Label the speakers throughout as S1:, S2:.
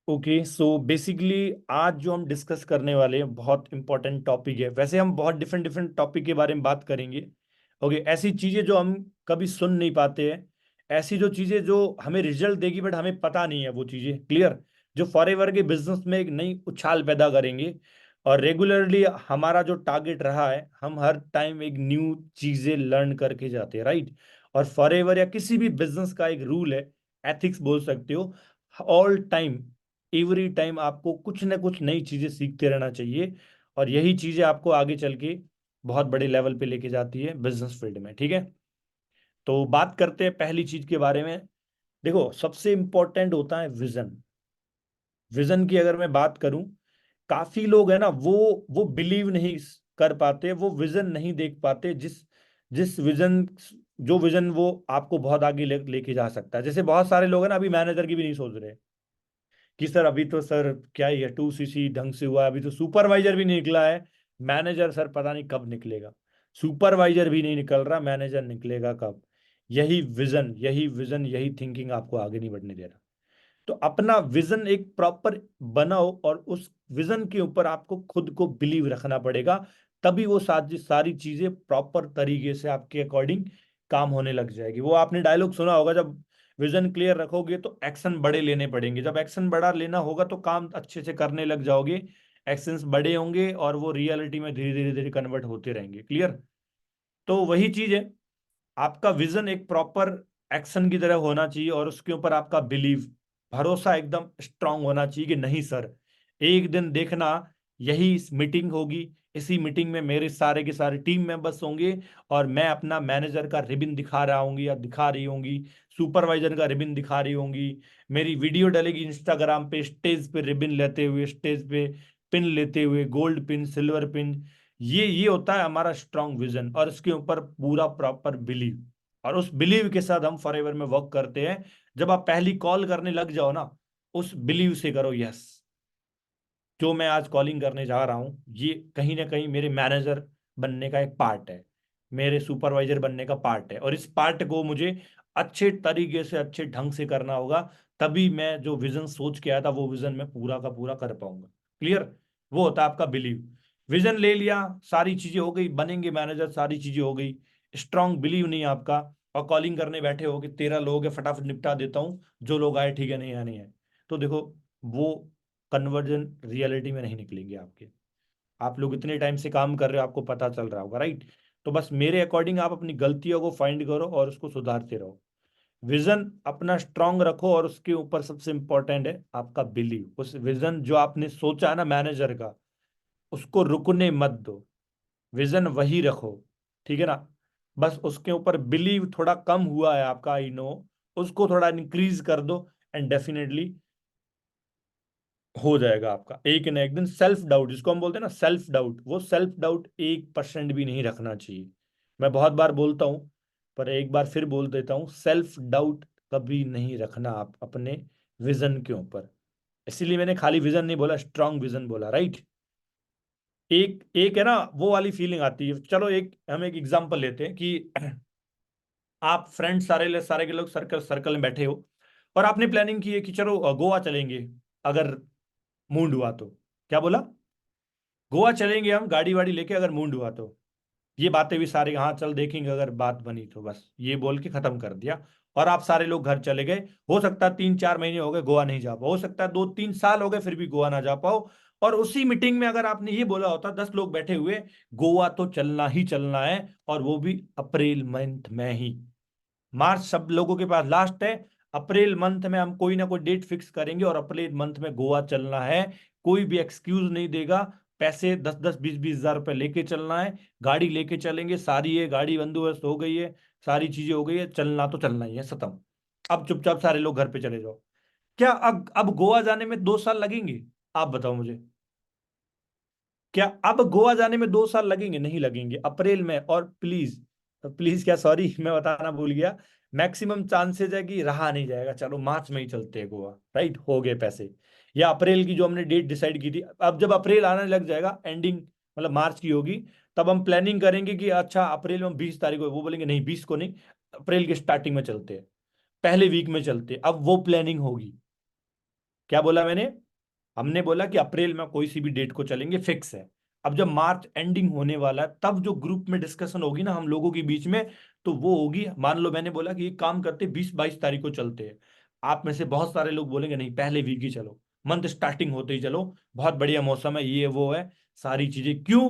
S1: Okay, so basically आज जो हम डिस्कस करने वाले हैं बहुत इंपॉर्टेंट टॉपिक है। वैसे हम बहुत डिफरेंट डिफरेंट टॉपिक के बारे में बात करेंगे। ओके, ऐसी चीजें जो हम कभी सुन नहीं पाते हैं, ऐसी जो चीजें जो हमें रिजल्ट देगी बट हमें पता नहीं है वो चीजें, क्लियर, जो फॉरएवर के बिजनेस में एक नई उछाल पैदा करेंगे। और रेगुलरली हमारा जो टारगेट रहा है, हम हर टाइम एक न्यू चीजें लर्न करके जाते हैं, राइट। और फॉरएवर या किसी भी बिजनेस का एक रूल है, एथिक्स बोल सकते हो, ऑल टाइम, एवरी टाइम आपको कुछ ना कुछ नई चीजें सीखते रहना चाहिए। और यही चीजें आपको आगे चल के बहुत बड़े लेवल पे लेके जाती है बिजनेस फील्ड में, ठीक है। तो बात करते हैं पहली चीज के बारे में। देखो, सबसे इंपॉर्टेंट होता है विजन। विजन की अगर मैं बात करूं, काफी लोग है ना, वो बिलीव नहीं कर पाते, वो विजन नहीं देख पाते, जिस जिस विजन, जो विजन वो आपको बहुत आगे लेके जा सकता है। जैसे बहुत सारे लोग हैं ना, अभी मैनेजर की भी नहीं सोच रहे कि सर अभी तो सर क्या ही है, 2CC ढंग से हुआ है, अभी तो सुपरवाइजर भी नहीं निकला है। मैनेजर सर पता नहीं कब निकलेगा। सुपरवाइजर भी नहीं निकल रहा, मैनेजर निकलेगा कब। यही विजन यही थिंकिंग आपको आगे नहीं बढ़ने दे रहा। तो अपना विजन एक प्रॉपर बनाओ, और उस विजन के ऊपर आपको खुद को बिलीव रखना पड़ेगा। तभी वो सारी सारी चीजें प्रॉपर तरीके से आपके अकॉर्डिंग काम होने लग जाएगी। वो आपने डायलॉग सुना होगा, जब विजन क्लियर रखोगे तो एक्शन बड़े लेने पड़ेंगे। जब एक्शन बड़ा लेना होगा तो काम अच्छे से करने लग जाओगे। एक्शंस बड़े होंगे और वो रियलिटी में धीरे धीरे धीरे कन्वर्ट होते रहेंगे, क्लियर। तो वही चीज है, आपका विजन एक प्रॉपर एक्शन की तरह होना चाहिए, और उसके ऊपर आपका बिलीव, भरोसा एकदम स्ट्रांग होना चाहिए कि नहीं सर, एक दिन देखना, यही मीटिंग होगी, इसी मीटिंग में मेरे सारे के सारे टीम मेंबर्स होंगे, और मैं अपना मैनेजर का रिबन दिखा रहा होंगी या दिखा रही होंगी, सुपरवाइजर का रिबन दिखा रही होंगी, मेरी वीडियो डलेगी इंस्टाग्राम पे, स्टेज पे रिबन लेते हुए, स्टेज पे पिन लेते हुए, गोल्ड पिन, सिल्वर पिन। ये होता है हमारा स्ट्रांग विजन, और इसके ऊपर पूरा प्रॉपर बिलीव। और उस बिलीव के साथ हम फॉरएवर में वर्क करते हैं। जब आप पहली कॉल करने लग जाओ ना, उस बिलीव से करो, यस, जो मैं आज कॉलिंग करने जा रहा हूँ ये कहीं ना कहीं मेरे मैनेजर बनने का एक पार्ट है, मेरे सुपरवाइजर बनने का पार्ट है, और इस पार्ट को मुझे अच्छे तरीके से, अच्छे ढंग से करना होगा। तभी मैं जो विजन सोच के आया था वो विजन मैं पूरा का पूरा कर पाऊंगा, क्लियर। वो होता है आपका बिलीव। विजन ले लिया, सारी चीजें हो गई, बनेंगे मैनेजर, सारी चीजें हो गई, स्ट्रांग बिलीव नहीं है आपका, और कॉलिंग करने बैठे हो कि 13 लोग है, फटाफट निपटा देता हूँ, जो लोग आए ठीक है, नहीं आए नहीं है। तो देखो, वो कन्वर्जन रियलिटी में नहीं निकलेंगे आपके। आप लोग इतने टाइम से काम कर रहे हो, आपको पता चल रहा होगा, राइट। तो बस मेरे अकॉर्डिंग आप अपनी गलतियों को फाइंड करो और उसको सुधारते रहो। विजन अपना स्ट्रांग रखो, और उसके ऊपर सबसे इंपॉर्टेंट है आपका बिलीव। उस विजन जो आपने सोचा है ना मैनेजर का, उसको रुकने मत दो, विजन वही रखो, ठीक है ना। बस उसके ऊपर बिलीव थोड़ा कम हुआ है आपका, आई नो, उसको थोड़ा इंक्रीज कर दो, एंड डेफिनेटली हो जाएगा आपका। एक ना एक दिन सेल्फ डाउट, जिसको हम बोलते हैं ना सेल्फ डाउट, वो सेल्फ डाउट 1% भी नहीं रखना चाहिए। मैं बहुत बार बोलता हूं, पर एक बार फिर बोल देता हूं, सेल्फ डाउट कभी नहीं रखना आप अपने विजन के ऊपर। इसीलिए मैंने खाली विजन नहीं बोला, स्ट्रांग विजन बोला, राइट। एक एक है ना वो वाली फीलिंग आती है। चलो एक हम एक एग्जांपल लेते हैं कि आप फ्रेंड सारे के लोग सर्कल सर्कल में बैठे हो, और आपने प्लानिंग की है कि चलो गोवा चलेंगे, अगर मूड हुआ तो। क्या बोला? गोवा चलेंगे हम गाड़ी वाड़ी लेके, अगर मूड हुआ तो। ये बातें भी सारे, हाँ चल देखेंगे अगर बात बनी तो, बस ये बोल के खत्म कर दिया। और आप सारे लोग घर चले गए। हो सकता है 3-4 महीने हो गए गोवा नहीं जा पाओ, हो सकता है 2-3 साल हो गए फिर भी गोवा ना जा पाओ। और उसी मीटिंग में अगर आपने ये बोला होता, 10 लोग बैठे हुए, गोवा तो चलना ही चलना है, और वो भी अप्रैल मंथ में ही। मार्च सब लोगों के पास लास्ट है, अप्रैल मंथ में हम कोई ना कोई डेट फिक्स करेंगे, और अप्रैल मंथ में गोवा चलना है। कोई भी एक्सक्यूज नहीं देगा। पैसे 10-10 20-20 हजार रुपए लेके चलना है। गाड़ी लेके चलेंगे सारी, है गाड़ी बंदोबस्त हो गई है, सारी चीजें हो गई है, चलना तो चलना ही है, खत्म। अब चुपचाप सारे लोग घर पे चले जाओ। क्या अब गोवा जाने में 2 साल लगेंगे? आप बताओ मुझे। क्या अब गोवा जाने में 2 साल लगेंगे? नहीं लगेंगे, अप्रैल में। और प्लीज, प्लीज क्या, सॉरी मैं बताना भूल गया, मैक्सिमम चांसेस है कि रहा नहीं जाएगा, चलो मार्च में ही चलते हैं गोवा, राइट, हो गए पैसे। या अप्रैल की जो हमने डेट डिसाइड की थी, अब जब अप्रैल आने लग जाएगा, एंडिंग मतलब मार्च की होगी, तब हम प्लानिंग करेंगे कि अच्छा अप्रैल में 20 तारीख को, वो बोलेंगे नहीं 20 को नहीं, अप्रैल के स्टार्टिंग में चलते हैं, पहले वीक में चलते हैं, अब वो प्लानिंग होगी। क्या बोला मैंने? हमने बोला कि अप्रैल में कोई सी भी डेट को चलेंगे, फिक्स है। अब जब मार्च एंडिंग होने वाला है तब जो ग्रुप में डिस्कशन होगी ना हम लोगों के बीच में, तो वो होगी, मान लो मैंने बोला कि ये काम करते 20-22 तारीख को चलते हैं। आप में से बहुत सारे लोग बोलेंगे नहीं पहले वीक ही चलो, मंथ स्टार्टिंग होते ही चलो, बहुत बढ़िया मौसम है, ये वो है, सारी चीजें क्यों।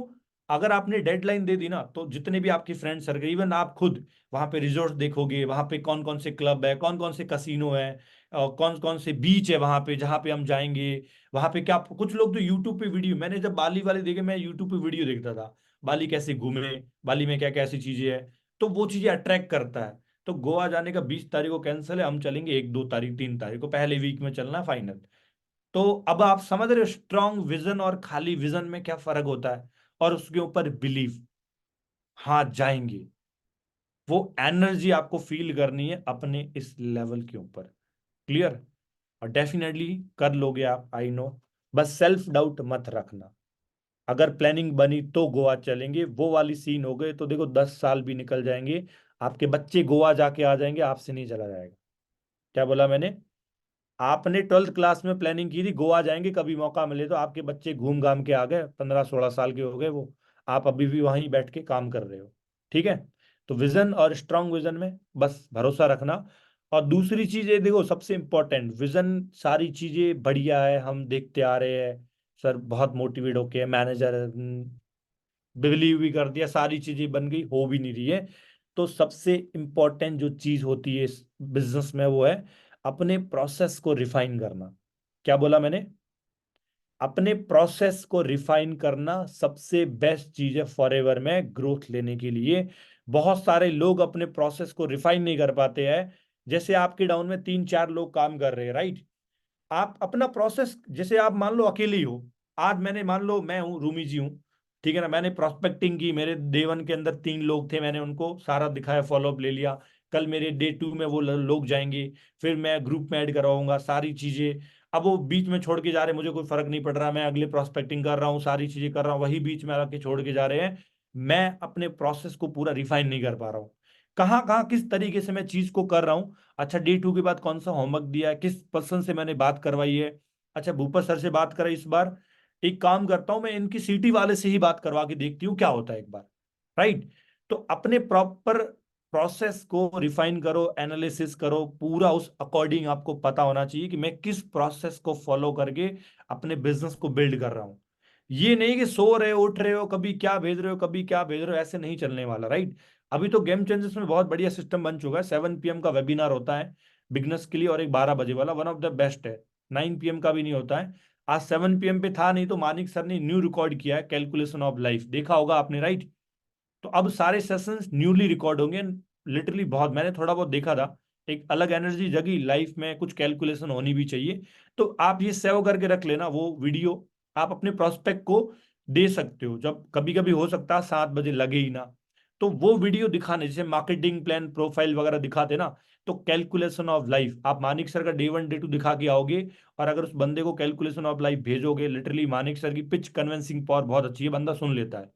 S1: अगर आपने डेडलाइन दे दी ना तो जितने भी आपके फ्रेंड सर्कल, इवन आप खुद वहां पे रिजोर्ट देखोगे, वहां पे कौन कौन से क्लब है, कौन कौन से कसिनो है, और कौन कौन से बीच है वहां पे जहाँ पे हम जाएंगे। वहां पे क्या, कुछ लोग तो यूट्यूब पे वीडियो, मैंने जब बाली वाले देखे, मैं यूट्यूब पे वीडियो देखता था, बाली कैसे घूमे, बाली में क्या क्या ऐसी चीजें है, तो वो चीजें अट्रैक्ट करता है। तो गोवा जाने का 20 तारीख को कैंसिल है, हम चलेंगे 1-2 तारीख 3 तारीख को, पहले वीक में चलना फाइनल। तो अब आप समझ रहे हो स्ट्रांग विजन और खाली विजन में क्या फर्क होता है, और उसके ऊपर बिलीफ, हाँ जाएंगे, वो एनर्जी आपको फील करनी है अपने इस लेवल के ऊपर। क्लियर? और डेफिनेटली कर लोगे आप, आई नो। बस सेल्फ डाउट मत रखना। अगर प्लानिंग बनी तो गोवा चलेंगे, वो वाली सीन हो गए तो देखो 10 साल भी निकल जाएंगे, आपके बच्चे गोवा जाके आ जाएंगे, आपसे नहीं चला जाएगा। क्या बोला मैंने? आपने 12th क्लास में प्लानिंग की थी गोवा जाएंगे, कभी मौका मिले तो आपके बच्चे घूम घाम के आ गए, 15-16 साल के हो गए वो, आप अभी भी वहीं बैठ के काम कर रहे हो। ठीक है? तो विजन और स्ट्रांग विजन में बस भरोसा रखना। और दूसरी चीज ये देखो, सबसे इंपॉर्टेंट विजन, सारी चीजें बढ़िया है, हम देखते आ रहे हैं, सर बहुत मोटिवेट होके मैनेजर बिलीव भी कर दिया, सारी चीजें बन गई, हो भी नहीं रही है। तो सबसे इंपॉर्टेंट जो चीज होती है इस बिजनेस में वो है अपने प्रोसेस को रिफाइन करना। क्या बोला मैंने? अपने प्रोसेस को रिफाइन करना सबसे बेस्ट चीज है फॉरएवर में ग्रोथ लेने के लिए। बहुत सारे लोग अपने प्रोसेस को रिफाइन नहीं कर पाते हैं। जैसे आपके डाउन में 3-4 लोग काम कर रहे हैं, राइट? आप अपना प्रोसेस, जैसे आप मान लो अकेले ही हो, आज मैंने, मान लो मैं हूँ रूमी जी हूँ, ठीक है ना, मैंने प्रोस्पेक्टिंग की, मेरे डे 1 के अंदर 3 लोग थे, मैंने उनको सारा दिखाया, फॉलोअप ले लिया। कल मेरे डे 2 में वो लोग जाएंगे, फिर मैं ग्रुप में ऐड करवाऊंगा सारी चीजें। अब वो बीच में छोड़ के जा रहे हैं, मुझे कोई फर्क नहीं पड़ रहा, मैं अगले प्रोस्पेक्टिंग कर रहा हूँ, सारी चीजें कर रहा हूँ, वही बीच में आके छोड़ के जा रहे हैं। मैं अपने प्रोसेस को पूरा रिफाइन नहीं कर पा रहा हूँ, कहाँ कहाँ किस तरीके से मैं चीज को कर रहा हूँ। अच्छा, डे 2 के बाद कौन सा होमवर्क दिया है, किस पर्सन से मैंने बात करवाई है, अच्छा भूपत सर से बात कराई इस बार, एक काम करता हूं मैं इनकी सीटी वाले से ही बात करवा के देखती हूँ क्या होता है एक बार। राइट? तो अपने प्रॉपर प्रोसेस को रिफाइन करो, एनालिसिस करो पूरा, उस अकॉर्डिंग आपको पता होना चाहिए कि मैं किस प्रोसेस को फॉलो करके अपने बिजनेस को बिल्ड कर रहा हूँ। ये नहीं कि सो रहे हो उठ रहे हो, कभी क्या भेज रहे हो कभी क्या भेज रहे हो, ऐसे नहीं चलने वाला। राइट? अभी तो गेम चेंजर्स में बहुत बढ़िया सिस्टम बन चुका है, 7 PM का वेबिनार होता है बिगनर्स के लिए, और एक 12 बजे वाला, वन ऑफ द बेस्ट है। 9 PM का भी नहीं होता है। आज 7 PM पे था, नहीं तो मानिक सर ने न्यू रिकॉर्ड किया है, कैलकुलेशन ऑफ लाइफ, देखा होगा आपने, राइट? तो अब सारे सेशंस न्यूली रिकॉर्ड होंगे। लिटरली बहुत, मैंने थोड़ा बहुत देखा था, एक अलग एनर्जी जगी, लाइफ में कुछ कैलकुलेशन होनी भी चाहिए। तो आप ये सेव करके रख लेना वो वीडियो, आप अपने प्रोस्पेक्ट को दे सकते हो, जब कभी कभी हो सकता है 7 बजे लगे ही ना, तो वो वीडियो दिखाने, जैसे मार्केटिंग प्लान प्रोफाइल वगैरह दिखाते ना, तो कैलकुलेशन ऑफ लाइफ आप मानिक सर का डे 1 डे 2 दिखा के आओगे, और अगर उस बंदे को कैलकुलेशन ऑफ लाइफ भेजोगे, लिटरली मानिक सर की पिच कन्विंसिंग पावर बहुत अच्छी है, बंदा सुन लेता है,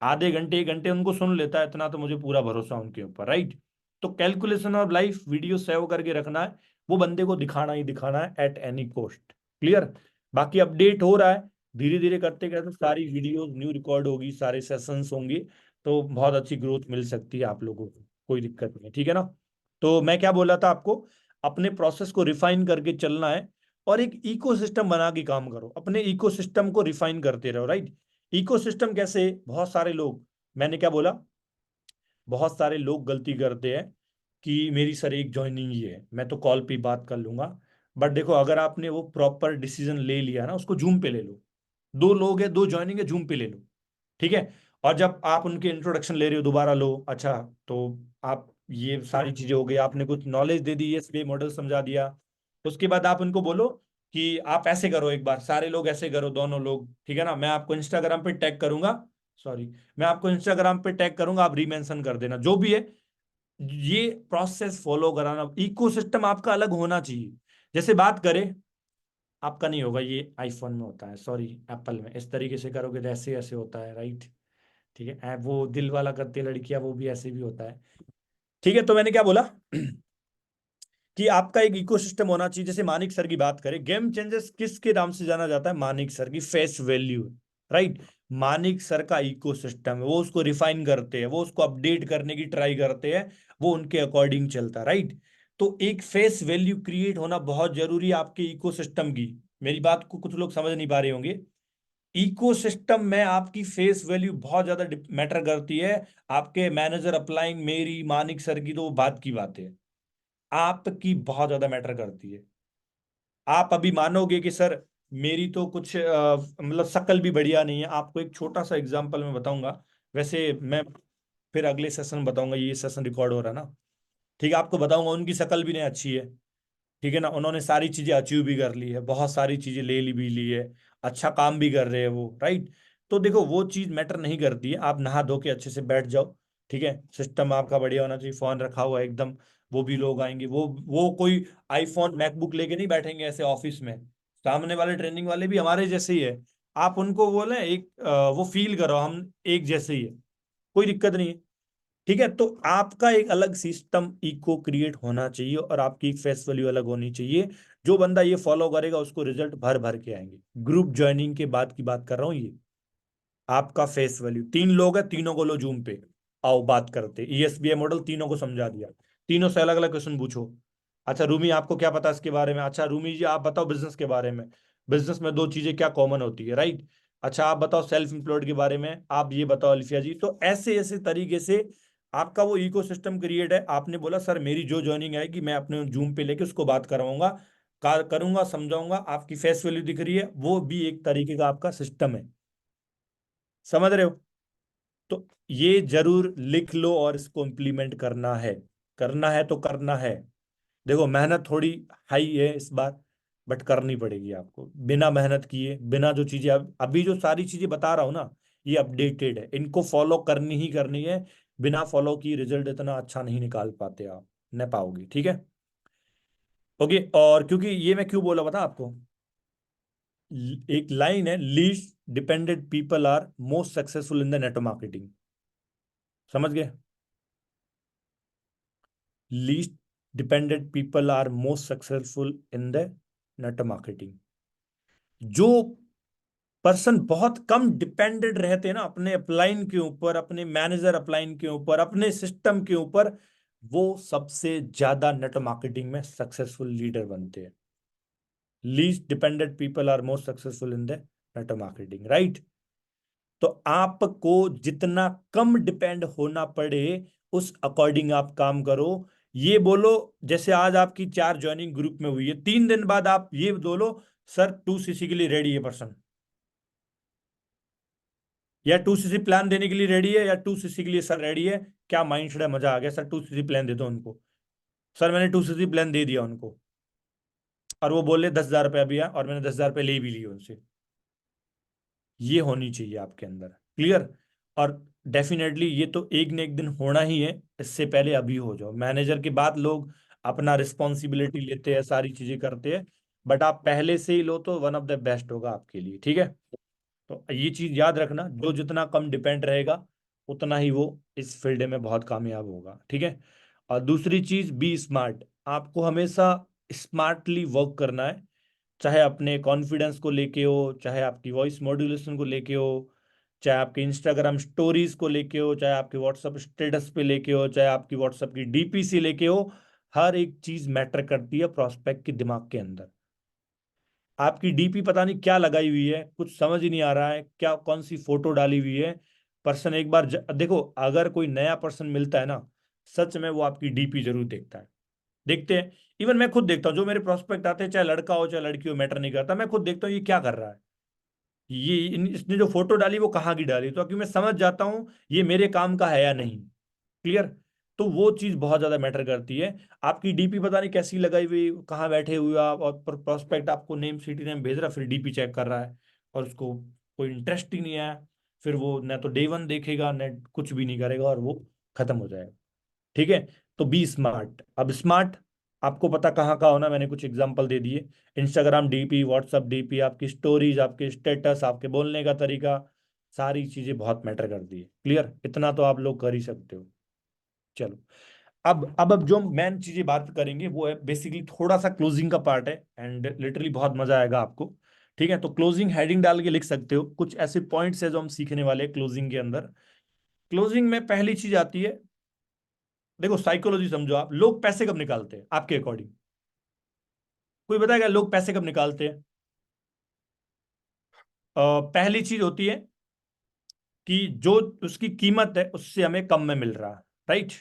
S1: आधे घंटे 1 घंटे उनको सुन लेता है, इतना तो मुझे पूरा भरोसा उनके ऊपर। राइट? तो calculation of life video save करके रखना है, वो बंदे को दिखाना ही दिखाना है एट एनी कॉस्ट। क्लियर? बाकी अपडेट हो रहा है, धीरे धीरे करते करते सारी वीडियोस न्यू रिकॉर्ड होगी, सारे सेशंस होंगे, तो बहुत अच्छी ग्रोथ मिल सकती है आप लोगों को, कोई दिक्कत नहीं है। ठीक है ना? तो मैं क्या बोला था आपको, अपने प्रोसेस को रिफाइन करके चलना है, और एक इकोसिस्टम बना के काम करो, अपने इकोसिस्टम को रिफाइन करते रहो। राइट? इकोसिस्टम कैसे, बहुत सारे लोग, मैंने क्या बोला, बहुत सारे लोग गलती करते हैं कि मेरी सर एक ज्वाइनिंग ही है, मैं तो कॉल पे ही बात कर लूंगा। बट देखो, अगर आपने वो प्रॉपर डिसीजन ले लिया ना, उसको जूम पे ले लो, 2 लोग है, 2 ज्वाइनिंग है, जूम पे ले लो। ठीक है? और जब आप उनके इंट्रोडक्शन ले रहे हो दोबारा लो, अच्छा, तो आप ये सारी चीजें हो गई, आपने कुछ नॉलेज दे दी, ये मॉडल समझा दिया, उसके बाद आप उनको बोलो कि आप ऐसे करो, एक बार सारे लोग ऐसे करो, दोनों लोग, ठीक है ना, मैं आपको इंस्टाग्राम पे टैग करूंगा, सॉरी, मैं आपको इंस्टाग्राम पे टैग करूंगा, आप रीमेंशन कर देना जो भी है। ये प्रोसेस फॉलो कराना, इकोसिस्टम आपका अलग होना चाहिए। जैसे बात करें, आपका नहीं होगा, ये आईफोन में होता है, सॉरी एप्पल में, इस तरीके से करोगे तो ऐसे ऐसे होता है, राइट? ठीक है, वो दिल वाला करती है लड़कियां, वो भी ऐसे भी होता है। ठीक है, तो मैंने क्या बोला कि आपका एक इकोसिस्टम होना चाहिए। जैसे मानिक सर की बात करें, गेम चेंजर्स किसके नाम से जाना जाता है? मानिक सर की face value, right. Manik sir का इकोसिस्टम है, वो उसको रिफाइन करते हैं, वो उसको अपडेट करने की ट्राई करते हैं, वो उनके अकॉर्डिंग चलता है, राइट। तो एक फेस वैल्यू क्रिएट होना बहुत जरूरी है आपके इकोसिस्टम की। मेरी बात को कुछ लोग समझ नहीं पा रहे होंगे। इकोसिस्टम में आपकी फेस वैल्यू बहुत ज्यादा मैटर करती है। आपके मैनेजर अप्लाइंग मेरी, मानिक सर की तो वो बात की बात है, आपकी बहुत ज्यादा मैटर करती है। आप अभी मानोगे कि सर मेरी तो कुछ मतलब शक्ल भी बढ़िया नहीं है। आपको एक छोटा सा एग्जांपल मैं बताऊंगा, वैसे मैं फिर अगले सेशन बताऊंगा, ये सेशन रिकॉर्ड हो रहा है ना, ठीक है। आपको बताऊंगा, उनकी शक्ल भी नहीं अच्छी है, ठीक है ना। उन्होंने सारी चीजें अचीव भी कर ली है, बहुत सारी चीजें ले ली भी ली है, अच्छा काम भी कर रहे हैं वो, राइट। तो देखो वो चीज मैटर नहीं करती है। आप नहा धो के अच्छे से बैठ जाओ, ठीक है। सिस्टम आपका बढ़िया होना चाहिए, फोन रखा हुआ है एकदम, वो भी लोग आएंगे, वो कोई आईफोन मैकबुक लेके नहीं बैठेंगे ऐसे ऑफिस में। सामने वाले ट्रेनिंग वाले भी हमारे जैसे ही है। आप उनको बोले एक वो फील करो हम एक जैसे ही है, कोई दिक्कत नहीं है, ठीक है। तो आपका एक अलग सिस्टम इको क्रिएट होना चाहिए और आपकी एक फेस वैल्यू अलग होनी चाहिए। जो बंदा ये फॉलो करेगा उसको रिजल्ट भर भर के आएंगे। ग्रुप ज्वाइनिंग के बाद की बात कर रहा हूँ ये। आपका फेस वैल्यू, तीन लोग है, तीनों को लो जूम पे, आओ बात करते। ईएसबीआई मॉडल तीनों को समझा दिया, तीनों से अलग अलग क्वेश्चन पूछो। अच्छा रूमी आपको क्या पता है इसके बारे में? अच्छा रूमी जी आप बताओ बिजनेस के बारे में, बिजनेस में दो चीजें क्या कॉमन होती है, राइट। अच्छा आप बताओ सेल्फ एम्प्लॉयड के बारे में, आप ये बताओ अल्फिया जी। तो ऐसे ऐसे तरीके से आपका वो इकोसिस्टम क्रिएट है। आपने बोला सर मेरी जो ज्वाइनिंग आएगी मैं अपने जूम पे लेके उसको बात करवाऊंगा, करूंगा, समझाऊंगा। आपकी फेस वैल्यू दिख रही है, वो भी एक तरीके का आपका सिस्टम है, समझ रहे हो? तो ये जरूर लिख लो और इसको इम्प्लीमेंट करना है, करना है तो करना है। देखो मेहनत थोड़ी हाई है इस बार, बट करनी पड़ेगी आपको। बिना मेहनत किए, बिना जो चीजें अभी जो सारी चीजें बता रहा हूं ना, ये अपडेटेड है, इनको फॉलो करनी ही करनी है। बिना फॉलो की रिजल्ट इतना अच्छा नहीं निकाल पाते आप, न पाओगे, ठीक है। ओके, और क्योंकि ये मैं क्यों बोला बता आपको, एक लाइन है, least dependent people are most successful in the network marketing, समझ गए? Least dependent people are most successful in the network marketing. जो पर्सन बहुत कम डिपेंडेंट रहते हैं ना अपने अपलाइन के ऊपर, अपने मैनेजर अपलाइन के ऊपर, अपने सिस्टम के ऊपर, वो सबसे ज्यादा नेटवर्क मार्केटिंग में सक्सेसफुल लीडर बनते हैं। Least dependent people are most successful in the network marketing, right. तो आपको जितना कम डिपेंड होना पड़े उस अकॉर्डिंग आप काम करो। ये बोलो, जैसे आज आपकी 4 ज्वाइनिंग ग्रुप में हुई है, 3 दिन बाद आप ये बोलो सर 2 सीसी के लिए रेडी है पर्सन, या 2 सीसी प्लान देने के लिए रेडी है, या 2 सीसी के लिए सर रेडी है। क्या माइंड है, मजा आ गया सर, 2 सीसी प्लान दे दो उनको। सर मैंने 2 सीसी प्लान दे दिया उनको, और वो बोले 10,000 रुपया भी है, और मैंने 10,000 रुपये ले भी लिए उनसे। ये होनी चाहिए आपके अंदर, क्लियर। और डेफिनेटली ये तो एक न एक दिन होना ही है, इससे पहले अभी हो जाओ। मैनेजर के बाद लोग अपना रिस्पॉन्सिबिलिटी लेते हैं, सारी चीजें करते हैं, बट आप पहले से ही लो तो वन ऑफ द बेस्ट होगा आपके लिए, ठीक है। तो ये चीज याद रखना, जो जितना कम डिपेंड रहेगा उतना ही वो इस फील्ड में बहुत कामयाब होगा, ठीक है। और दूसरी चीज, बी स्मार्ट। आपको हमेशा स्मार्टली वर्क करना है, चाहे अपने कॉन्फिडेंस को लेके हो, चाहे आपकी वॉइस मॉड्यूलेशन को लेके हो, चाहे आपके इंस्टाग्राम स्टोरीज को लेके हो, चाहे आपके व्हाट्सएप स्टेटस पे लेके हो, चाहे आपकी व्हाट्सएप की डीपी से लेके हो। हर एक चीज मैटर करती है प्रोस्पेक्ट के दिमाग के अंदर। आपकी डीपी पता नहीं क्या लगाई हुई है, कुछ समझ ही नहीं आ रहा है क्या, कौन सी फोटो डाली हुई है। पर्सन एक बार देखो, अगर कोई नया पर्सन मिलता है ना, सच में वो आपकी डीपी जरूर देखता है, देखते हैं। इवन मैं खुद देखता हूँ, जो मेरे प्रोस्पेक्ट आते हैं, चाहे लड़का हो चाहे लड़की हो, मैटर नहीं करता, मैं खुद देखता हूँ ये क्या कर रहा है, ये इसने जो फोटो डाली वो कहाँ की डाली, तो क्योंकि मैं समझ जाता हूँ ये मेरे काम का है या नहीं, क्लियर। तो वो चीज बहुत ज्यादा मैटर करती है। आपकी डीपी पता नहीं कैसी लगाई हुई, कहाँ बैठे हुए हो आप, और प्रोस्पेक्ट आपको नेम सिटी नेम भेज रहा है, फिर डीपी चेक कर रहा है, और उसको कोई इंटरेस्ट ही नहीं आया, फिर वो न तो डे 1 देखेगा न कुछ भी नहीं करेगा, और वो खत्म हो जाएगा, ठीक है। तो बी स्मार्ट। अब स्मार्ट आपको पता कहाँ का होना, मैंने कुछ एग्जांपल दे दिए। इंस्टाग्राम डीपी, व्हाट्सअप डीपी, आपकी स्टोरीज, आपके स्टेटस, आपके बोलने का तरीका, सारी चीजें बहुत मैटर करती है, क्लियर। इतना तो आप लोग कर ही सकते हो। चलो, अब जो मेन चीजें बात करेंगे वो है बेसिकली थोड़ा सा क्लोजिंग का पार्ट है, एंड लिटरली बहुत मजा आएगा आपको। ठीक है, तो क्लोजिंग हेडिंग डाल के लिख सकते हो, कुछ ऐसे पॉइंट्स है जो हम सीखने वाले हैं क्लोजिंग के अंदर। क्लोजिंग में पहली चीज आती है, देखो साइकोलॉजी समझो आप, लोग पैसे कब निकालते हैं आपके अकॉर्डिंग? कोई बताएगा लोग पैसे कब निकालते हैं? पहली चीज होती है कि जो उसकी कीमत है उससे हमें कम में मिल रहा है, राइट।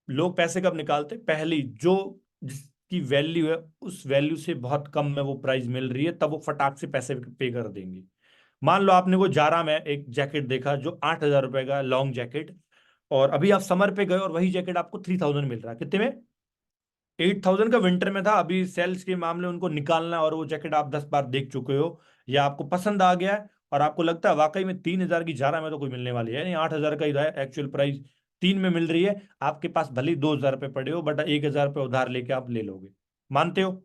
S1: लोग पैसे कब निकालते हैं? पहली जो जिसकी वैल्यू है उस वैल्यू से बहुत कम में वो प्राइस मिल रही है, तब वो फटाक से पैसे पे कर देंगे। मान लो आपने वो जारा में एक जैकेट देखा जो 8,000 रुपए का लॉन्ग जैकेट, और अभी आप समर पे गए और वही जैकेट आपको 3,000 मिल रहा है, कितने में? 8,000 का विंटर में था, अभी सेल्स के मामले उनको निकालना, और वो जैकेट आप 10 बार देख चुके हो या आपको पसंद आ गया है, और आपको लगता है वाकई में 3,000 की जारा में तो कोई मिलने वाली है नहीं, 8,000 का ही एक्चुअल प्राइस 3 में मिल रही है। आपके पास भले ही 2,000 रुपये पड़े हो, बट 1,000 रुपये उधार लेके आप ले लोगे। मानते हो?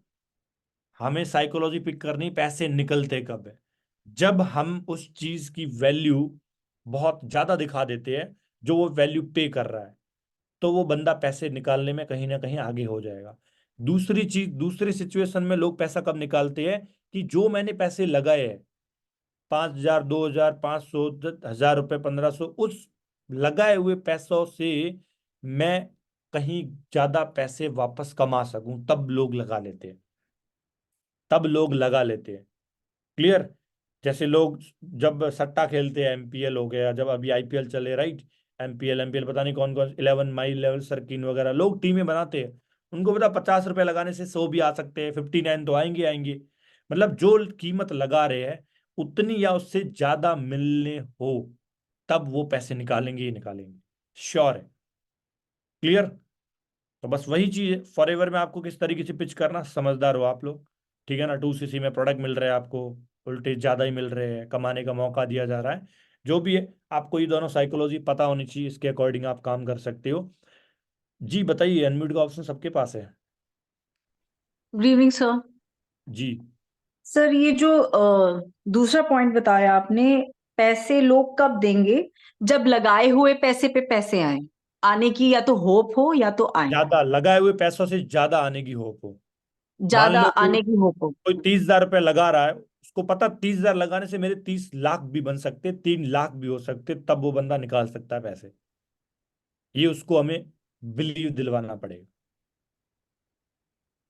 S1: हमें साइकोलॉजी पिक करनी, पैसे निकलते कब है? जब हम उस चीज की वैल्यू बहुत ज्यादा दिखा देते हैं, जो वो वैल्यू पे कर रहा है, तो वो बंदा पैसे निकालने में कहीं ना कहीं आगे हो जाएगा। दूसरी चीज, दूसरी सिचुएशन में लोग पैसा कब निकालते हैं? कि जो मैंने पैसे लगाए हैं, 5,000, 2,000, 500, 1,000 रुपये, 1,500, उस लगाए हुए पैसों से मैं कहीं ज्यादा पैसे वापस कमा सकूं, तब लोग लगा लेते हैं, तब लोग लगा लेते हैं। क्लियर? जैसे लोग जब सट्टा खेलते हैं, एमपीएल हो गया, जब अभी आईपीएल चले, राइट, एमपीएल पता नहीं कौन कौन, 11 माइल लेवल सर्किन वगैरह लोग टीमें बनाते हैं। उनको पता 50 रुपए लगाने से 100 भी आ सकते हैं, 59 तो आएंगे आएंगे। मतलब जो कीमत लगा रहे हैं उतनी या उससे ज्यादा मिलने हो, तब वो पैसे निकालेंगे ही निकालेंगे, श्योर है। क्लियर? तो बस वही चीज है, फॉरएवर में आपको किस तरीके से पिच करना, समझदार हो आप लोग। ठीक है ना, 2 सीसी में प्रोडक्ट मिल रहा है आपको, वोल्टेज ज्यादा ही मिल रहे हैं, कमाने का मौका दिया जा रहा है, जो भी है आपको ये दोनों साइकोलॉजी पता होनी चाहिए, इसके अकॉर्डिंग आप काम कर सकते हो। जी बताइए, अनम्यूट का ऑप्शन सबके पास है।
S2: Good evening sir.
S1: जी।
S2: सर ये जो दूसरा पॉइंट बताया आपने, पैसे लोग कब देंगे? जब लगाए हुए पैसे पे पैसे आए, आने की या तो होप हो या तो आए।
S1: ज्यादा लगाए हुए पैसों से ज्यादा आने की होप हो। मान
S2: ज्यादा
S1: लो कोई
S2: आने की होप हो।
S1: कोई 30,000 रुपये लगा रहा है, उसको पता 30,000 लगाने से मेरे 30 लाख भी बन सकते, 3 लाख भी हो सकते, तब वो बंदा निकाल सकता है पैसे। ये उसको हमें बिलीव दिलवाना पड़ेगा।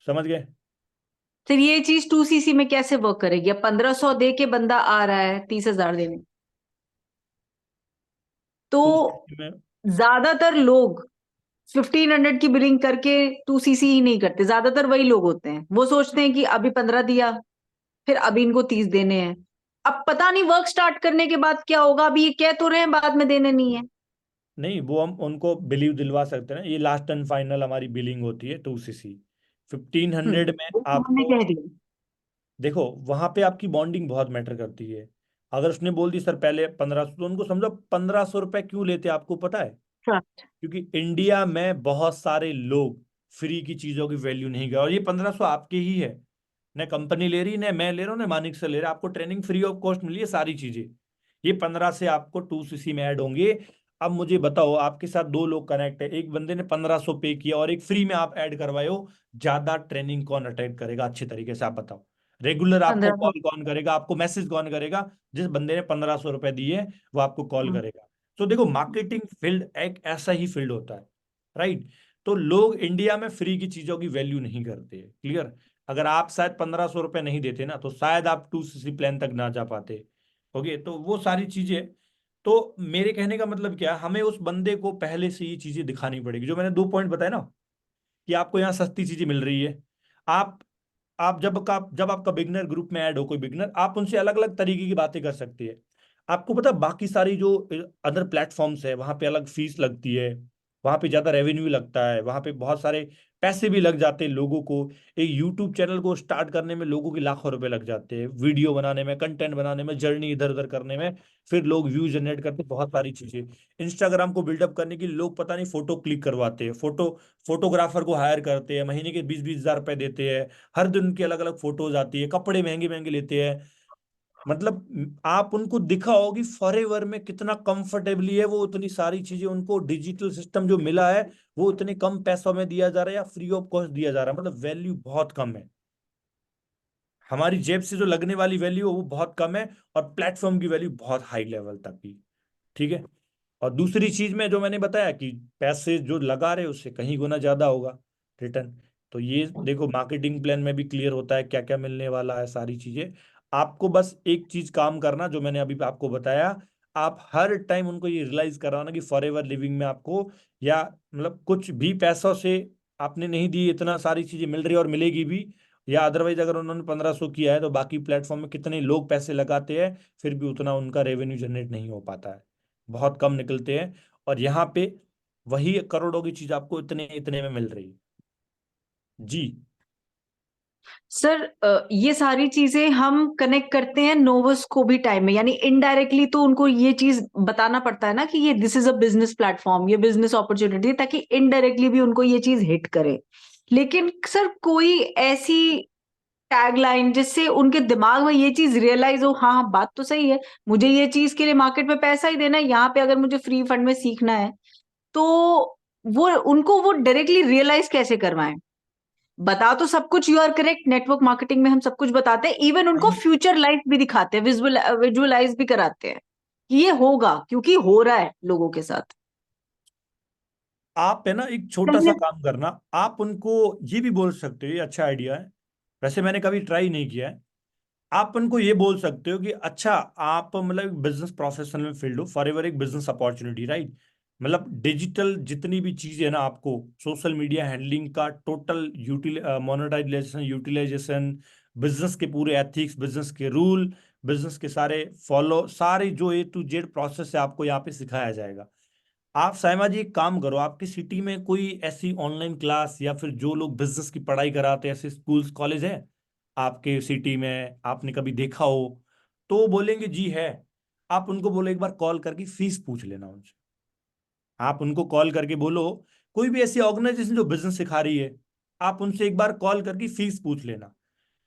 S1: समझ गए?
S2: फिर ये चीज 2 सीसी में कैसे वर्क करेगी? अब 1,500 दे के बंदा आ रहा है 30,000 देने, तो
S1: 2 सीसी में
S2: ज्यादातर लोग 1,500 की बिलिंग करके 2 सीसी ही नहीं करते। ज्यादातर वही लोग होते हैं, वो सोचते हैं कि अभी 15 दिया, फिर अभी इनको 30 देने हैं। अब पता नहीं वर्क स्टार्ट करने के बाद क्या होगा, अभी ये कह तो रहे हैं बाद में देने नहीं है।
S1: नहीं, वो हम उनको बिलीव दिलवा सकते हैं ना, ये लास्ट एंड फाइनल हमारी बिलिंग होती है 2 सीसी। 1,500 में
S2: वो तो हमने
S1: आपको,
S2: कह दिया।
S1: देखो वहां पे आपकी बॉन्डिंग बहुत मैटर करती है। अगर उसने बोल दी सर पहले 1,500, तो उनको समझो 1,500 रुपए क्यों लेते हैं आपको पता है?
S2: ट्रस्ट।
S1: क्योंकि इंडिया में बहुत सारे लोग फ्री की चीजों की वैल्यू नहीं कर, और ये 1,500 आपके ही है, न कंपनी ले रही, न मैं ले रहा हूँ, न मानिक से ले रहा, आपको ट्रेनिंग फ्री ऑफ कॉस्ट मिली है सारी चीजें। ये 15 से आपको 2 सीसी में ऐड होंगे। अब मुझे बताओ, आपके साथ दो लोग कनेक्ट है, एक बंदे ने 1,500 पे किया और एक फ्री में आप ऐड करवाए हो, ज्यादा ट्रेनिंग कौन अटेंड करेगा अच्छे तरीके से, आप बताओ? रेगुलर आपको
S2: 1,500।
S1: कॉल कौन करेगा, आपको मैसेज कौन करेगा? जिस बंदे ने 1,500 रुपए दिए वो आपको कॉल करेगा। तो देखो, मार्केटिंग फील्ड एक ऐसा ही फील्ड होता है, राइट। तो लोग इंडिया में फ्री की चीजों की वैल्यू नहीं करते, क्लियर। अगर आप शायद 1,500 रुपये नहीं देते ना, तो शायद आप 2 सीसी प्लान तक ना जा पाते। ओके, तो वो सारी चीजें, तो मेरे कहने का मतलब क्या है, हमें उस बंदे को पहले से ये चीजें दिखानी पड़ेगी, जो मैंने 2 पॉइंट बताए ना, कि आपको यहाँ सस्ती चीजें मिल रही है। आप आप जब आपका बिगनर ग्रुप में ऐड हो कोई बिगनर, आप उनसे अलग अलग तरीके की बातें कर सकती है। आपको पता है, बाकी सारी जो अदर प्लेटफॉर्म्स है वहां पे अलग फीस लगती है, वहां पे ज्यादा रेवेन्यू लगता है, वहां पे बहुत सारे पैसे भी लग जाते हैं लोगों को। एक यूट्यूब चैनल को स्टार्ट करने में लोगों के लाखों रुपए लग जाते हैं, वीडियो बनाने में, कंटेंट बनाने में, जर्नी इधर उधर करने में, फिर लोग व्यू जनरेट करते हैं, बहुत सारी चीजें। इंस्टाग्राम को बिल्डअप करने के लिए लोग पता नहीं फोटो क्लिक करवाते हैं, फोटोग्राफर को हायर करते हैं, महीने के 20-20 हजार रुपए देते हैं, हर दिन की अलग अलग फोटोज आती है, कपड़े महंगे महंगे लेते हैं। मतलब आप उनको दिखाओ कि फॉरएवर में कितना कंफर्टेबली है, वो उतनी सारी चीजें उनको डिजिटल सिस्टम जो मिला है वो उतने कम पैसों में दिया जा रहा है या फ्री ऑफ कॉस्ट दिया जा रहा है, मतलब वैल्यू बहुत कम है। हमारी जेब से जो लगने वाली वैल्यू है वो बहुत कम है, और प्लेटफॉर्म की वैल्यू बहुत हाई लेवल तक की। ठीक है। और दूसरी चीज में जो मैंने बताया कि पैसे जो लगा रहे उससे कहीं गुना ज्यादा होगा रिटर्न। तो ये देखो मार्केटिंग प्लान में भी क्लियर होता है क्या क्या मिलने वाला है, सारी चीजें। आपको बस एक चीज काम करना जो मैंने अभी आपको बताया, आप हर टाइम उनको ये रियलाइज कराना कि फॉर एवर लिविंग में आपको, या मतलब कुछ भी पैसों से आपने नहीं दी, इतना सारी चीजें मिल रही है और मिलेगी भी। या अदरवाइज अगर उन्होंने 1500 किया है तो बाकी प्लेटफॉर्म में कितने लोग पैसे लगाते हैं, फिर भी उतना उनका रेवेन्यू जनरेट नहीं हो पाता है, बहुत कम निकलते हैं। और यहाँ पे वही करोड़ों की चीज आपको इतने इतने में मिल रही है। जी।
S2: सर ये सारी चीजें हम कनेक्ट करते हैं नोवस को भी टाइम में, यानी इनडायरेक्टली तो उनको ये चीज बताना पड़ता है ना कि ये this is a business platform, ये बिजनेस अपॉर्चुनिटी, ताकि इनडायरेक्टली भी उनको ये चीज हिट करे। लेकिन सर कोई ऐसी टैगलाइन जिससे उनके दिमाग में ये चीज रियलाइज हो, हाँ हाँ बात तो सही है, मुझे ये चीज के लिए मार्केट में पैसा ही देना है, यहाँ पे अगर मुझे फ्री फंड में सीखना है तो वो उनको वो डायरेक्टली रियलाइज कैसे करवाएं? बता तो सब कुछ, you are correct, network marketing में हम सब कुछ बताते हैं, इवन उनको
S1: नहीं,
S2: फ्यूचर लाइफ भी दिखाते हैं, विजुअलाइज भी कराते हैं कि ये होगा, क्योंकि हो रहा है लोगों के साथ।
S1: आप है ना एक छोटा सा
S2: कहीं
S1: काम करना, आप उनको ये भी बोल सकते हो, ये अच्छा आइडिया है, वैसे मैंने कभी ट्राई नहीं किया है। आप उनको ये बोल सकते हो कि अच्छा आप मतलब बिजनेस प्रोफेशनल में फील्ड हो, फॉर एवर एक बिजनेस अपॉर्चुनिटी, राइट। मतलब डिजिटल जितनी भी चीजें है ना, आपको सोशल मीडिया हैंडलिंग का टोटल मोनेटाइजेशन, यूटिलाइजेशन, बिजनेस के पूरे एथिक्स, बिजनेस के रूल, बिजनेस के सारे फॉलो, सारे जो A to Z प्रोसेस है आपको यहाँ पे सिखाया जाएगा। आप साइमा जी एक काम करो, आपकी सिटी में कोई ऐसी ऑनलाइन क्लास या फिर जो लोग बिजनेस की पढ़ाई कराते हैं ऐसे स्कूल्स कॉलेज है आपके सिटी में, आपने कभी देखा हो? तो वो बोलेंगे जी है। आप उनको बोलो एक बार कॉल करके फीस पूछ लेना उनसे। आप उनको कॉल करके बोलो, कोई भी ऐसी ऑर्गेनाइजेशन जो बिजनेस सिखा रही है, आप उनसे एक बार कॉल करके फीस पूछ लेना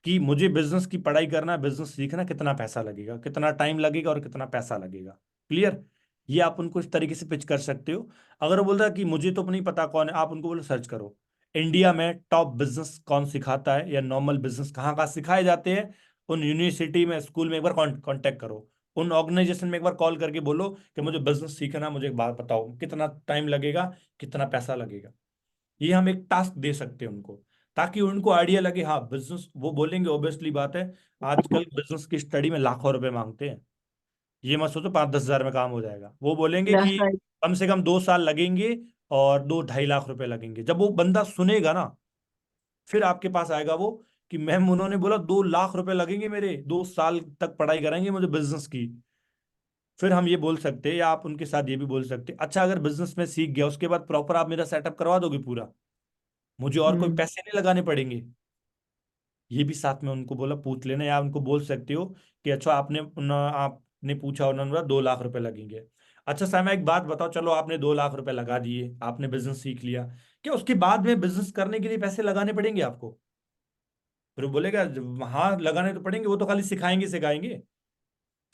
S1: कि मुझे बिजनेस की पढ़ाई करना है, बिजनेस सीखना, कितना पैसा लगेगा, कितना टाइम लगेगा और कितना पैसा लगेगा। क्लियर? ये आप उनको इस तरीके से पिच कर सकते हो। अगर वो बोल रहा है कि मुझे तो नहीं पता कौन है, आप उनको बोलो सर्च करो इंडिया में टॉप बिजनेस कौन सिखाता है या नॉर्मल बिजनेस कहाँ कहाँ सिखाए जाते हैं, उन यूनिवर्सिटी में, स्कूल में एक बार कांटेक्ट करो, उन ऑर्गेनाइजेशन में एक बार कॉल करके बोलो कि मुझे बिजनेस सीखना, मुझे एक बात बताओ कितना टाइम लगेगा, कितना पैसा लगेगा। ये हम एक टास्क दे सकते हैं उनको, ताकि उनको आइडिया लगे हाँ बिजनेस, वो बोलेंगे ऑब्वियसली बात है, आजकल बिजनेस की स्टडी में लाखों रुपए मांगते हैं। ये मत सोचो 5-10 हजार में काम हो जाएगा, वो बोलेंगे कि
S2: राइट।
S1: कम से कम 2 साल लगेंगे और 2-2.5 लाख रुपए लगेंगे। जब वो बंदा सुनेगा ना, फिर आपके पास आएगा वो कि मैम उन्होंने बोला 2 लाख रुपए लगेंगे, मेरे 2 साल तक पढ़ाई कराएंगे मुझे बिजनेस की। फिर हम ये बोल सकते हैं, या आप उनके साथ ये भी बोल सकते हैं, अच्छा अगर बिजनेस में सीख गया उसके बाद प्रॉपर आप मेरा सेटअप करवा दोगे पूरा, मुझे और कोई
S2: हम्म।
S1: पैसे नहीं लगाने पड़ेंगे। ये भी साथ में उनको बोला पूछ लेना, या उनको बोल सकते हो कि अच्छा आपने पूछा, उन्होंने बोला 2 लाख रुपए लगेंगे। अच्छा साहब एक बात बताओ, चलो आपने 2 लाख रुपए लगा दिए, आपने बिजनेस सीख लिया, क्या उसके बाद में बिजनेस करने के लिए पैसे लगाने पड़ेंगे आपको? फिर वो बोलेगा हाँ लगाने तो पड़ेंगे, वो तो खाली सिखाएंगे सिखाएंगे,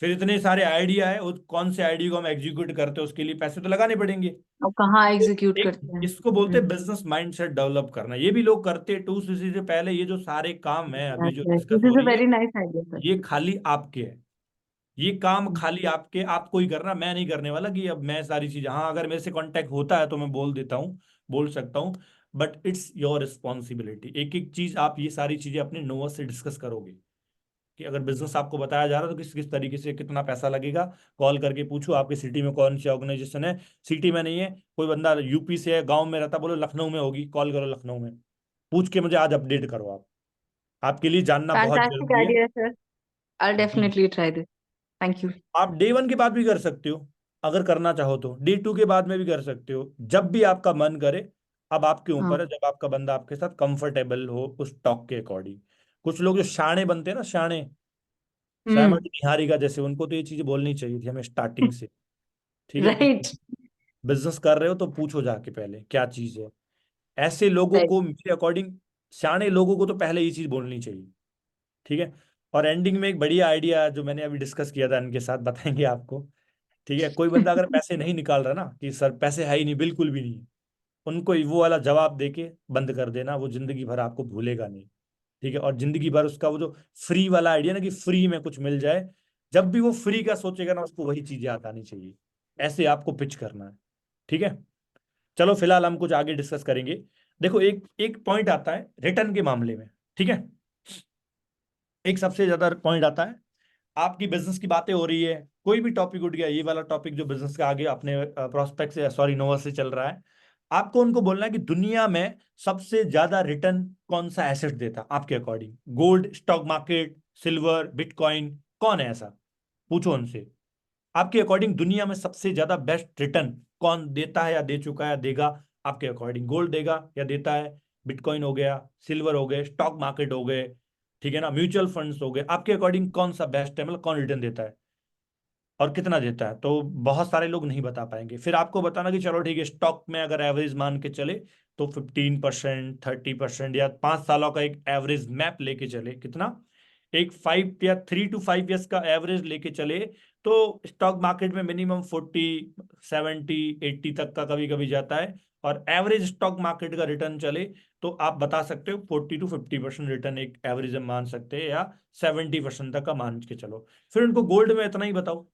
S1: फिर इतने सारे आइडिया है, वो कौन से आइडिया को हम एग्जीक्यूट करते हैं उसके लिए पैसे तो लगाने पड़ेंगे।
S2: और कहाँ
S1: तो
S2: एग्जीक्यूट
S1: एक
S2: करते हैं?
S1: इसको बोलते हैं बिजनेस माइंडसेट डेवलप करना, ये भी लोग करते हैं 2 CC से पहले। ये जो सारे काम है अभी जो डिस्कस
S2: दिस
S1: हो
S2: इज अ
S1: रही है,
S2: वेरी नाइस आइडिया सर।
S1: ये खाली आपके है, ये काम खाली आपके, आपको ही करना, मैं नहीं करने वाला कि अब मैं सारी चीजें, हाँ अगर मेरे से कांटेक्ट होता है तो मैं बोल देता हूँ, बोल सकता हूँ, बट इट्स योर रिस्पॉन्सिबिलिटी। एक एक चीज आप ये सारी चीजें अपने नोवर्स से डिस्कस करोगे कि अगर बिजनेस आपको बताया जा रहा है तो किस किस तरीके से कितना पैसा लगेगा। कॉल करके पूछो आपकी सिटी में कौन सी ऑर्गेनाइजेशन है, सिटी में नहीं है, कोई बंदा यूपी से है, गांव में रहता, बोलो लखनऊ में होगी, कॉल करो लखनऊ में, पूछ के मुझे आज अपडेट करो आप, आपके लिए जानना बहुत
S2: फैंटास्टिक
S1: जरूरी है।
S2: आइडिया सर, आई
S1: जी।
S2: Definitely try this. Thank you.
S1: आप डे 1 के बाद भी कर सकते हो, अगर करना चाहो तो डे 2 के बाद में भी कर सकते हो, जब भी आपका मन करे। अब आपके
S2: हाँ।
S1: ऊपर है, जब आपका बंदा आपके साथ कंफर्टेबल हो उस टॉक के अकॉर्डिंग। कुछ लोग जो शाणे बनते हैं ना, शाणे,
S2: हम्म।
S1: सहमत निहारिका जैसे, उनको तो ये चीजें बोलनी चाहिए थी हमें स्टार्टिंग से। ठीक है कि
S2: राइट।
S1: बिजनेस कर रहे हो तो पूछो जाके पहले क्या चीज है। ऐसे लोगों
S2: राइट।
S1: को मेरे अकॉर्डिंग, शाणे लोगों को तो पहले ये चीज बोलनी चाहिए। ठीक है। और एंडिंग में एक बढ़िया आइडिया जो मैंने अभी डिस्कस किया था इनके साथ, बताएंगे आपको। ठीक है, कोई बंदा अगर पैसे नहीं निकाल रहा ना, कि सर पैसे है ही नहीं, बिल्कुल भी नहीं, उनको वो वाला जवाब देके बंद कर देना, वो जिंदगी भर आपको भूलेगा नहीं। ठीक है, और जिंदगी भर उसका वो जो फ्री वाला आइडिया ना, कि फ्री में कुछ मिल जाए, जब भी वो फ्री का सोचेगा ना, उसको वही चीजें याद आनी चाहिए। ऐसे आपको पिच करना है। ठीक है, चलो फिलहाल हम कुछ आगे डिस्कस करेंगे। देखो, एक एक पॉइंट आता है रिटर्न के मामले में। ठीक है, एक सबसे ज्यादा पॉइंट आता है, आपकी बिजनेस की बातें हो रही है, कोई भी टॉपिक उठ गया, ये वाला टॉपिक जो बिजनेस का आगे अपने प्रोस्पेक्ट से, सॉरी, नोवा से चल रहा है, आपको उनको बोलना है कि दुनिया में सबसे ज्यादा रिटर्न कौन सा एसेट देता आपके according? Gold, stock market, silver, bitcoin, कौन है ऐसा? पूछो उनसे, आपके अकॉर्डिंग दुनिया में सबसे ज्यादा बेस्ट रिटर्न कौन देता है, या दे चुका है, या देगा? आपके अकॉर्डिंग गोल्ड देगा या देता है, बिटकॉइन हो गया, सिल्वर हो गए, स्टॉक मार्केट हो गए, ठीक है ना, म्यूचुअल फंड्स हो गए, आपके अकॉर्डिंग कौन सा बेस्ट है, मतलब कौन रिटर्न देता है और कितना देता है? तो बहुत सारे लोग नहीं बता पाएंगे। फिर आपको बताना कि चलो ठीक है, स्टॉक में अगर एवरेज मान के चले तो 15%, 30%, या 5 सालों का एक एवरेज मैप लेके चले, कितना, एक 3 to 5 ईयर्स का एवरेज लेके चले, तो स्टॉक मार्केट में मिनिमम 40, 70, 80 तक का कभी कभी जाता है। और एवरेज स्टॉक मार्केट का रिटर्न चले तो आप बता सकते हो 40 to 50% रिटर्न एक एवरेज हम मान सकते हैं, या 70% तक का मान के चलो। फिर उनको गोल्ड में इतना ही बताओ,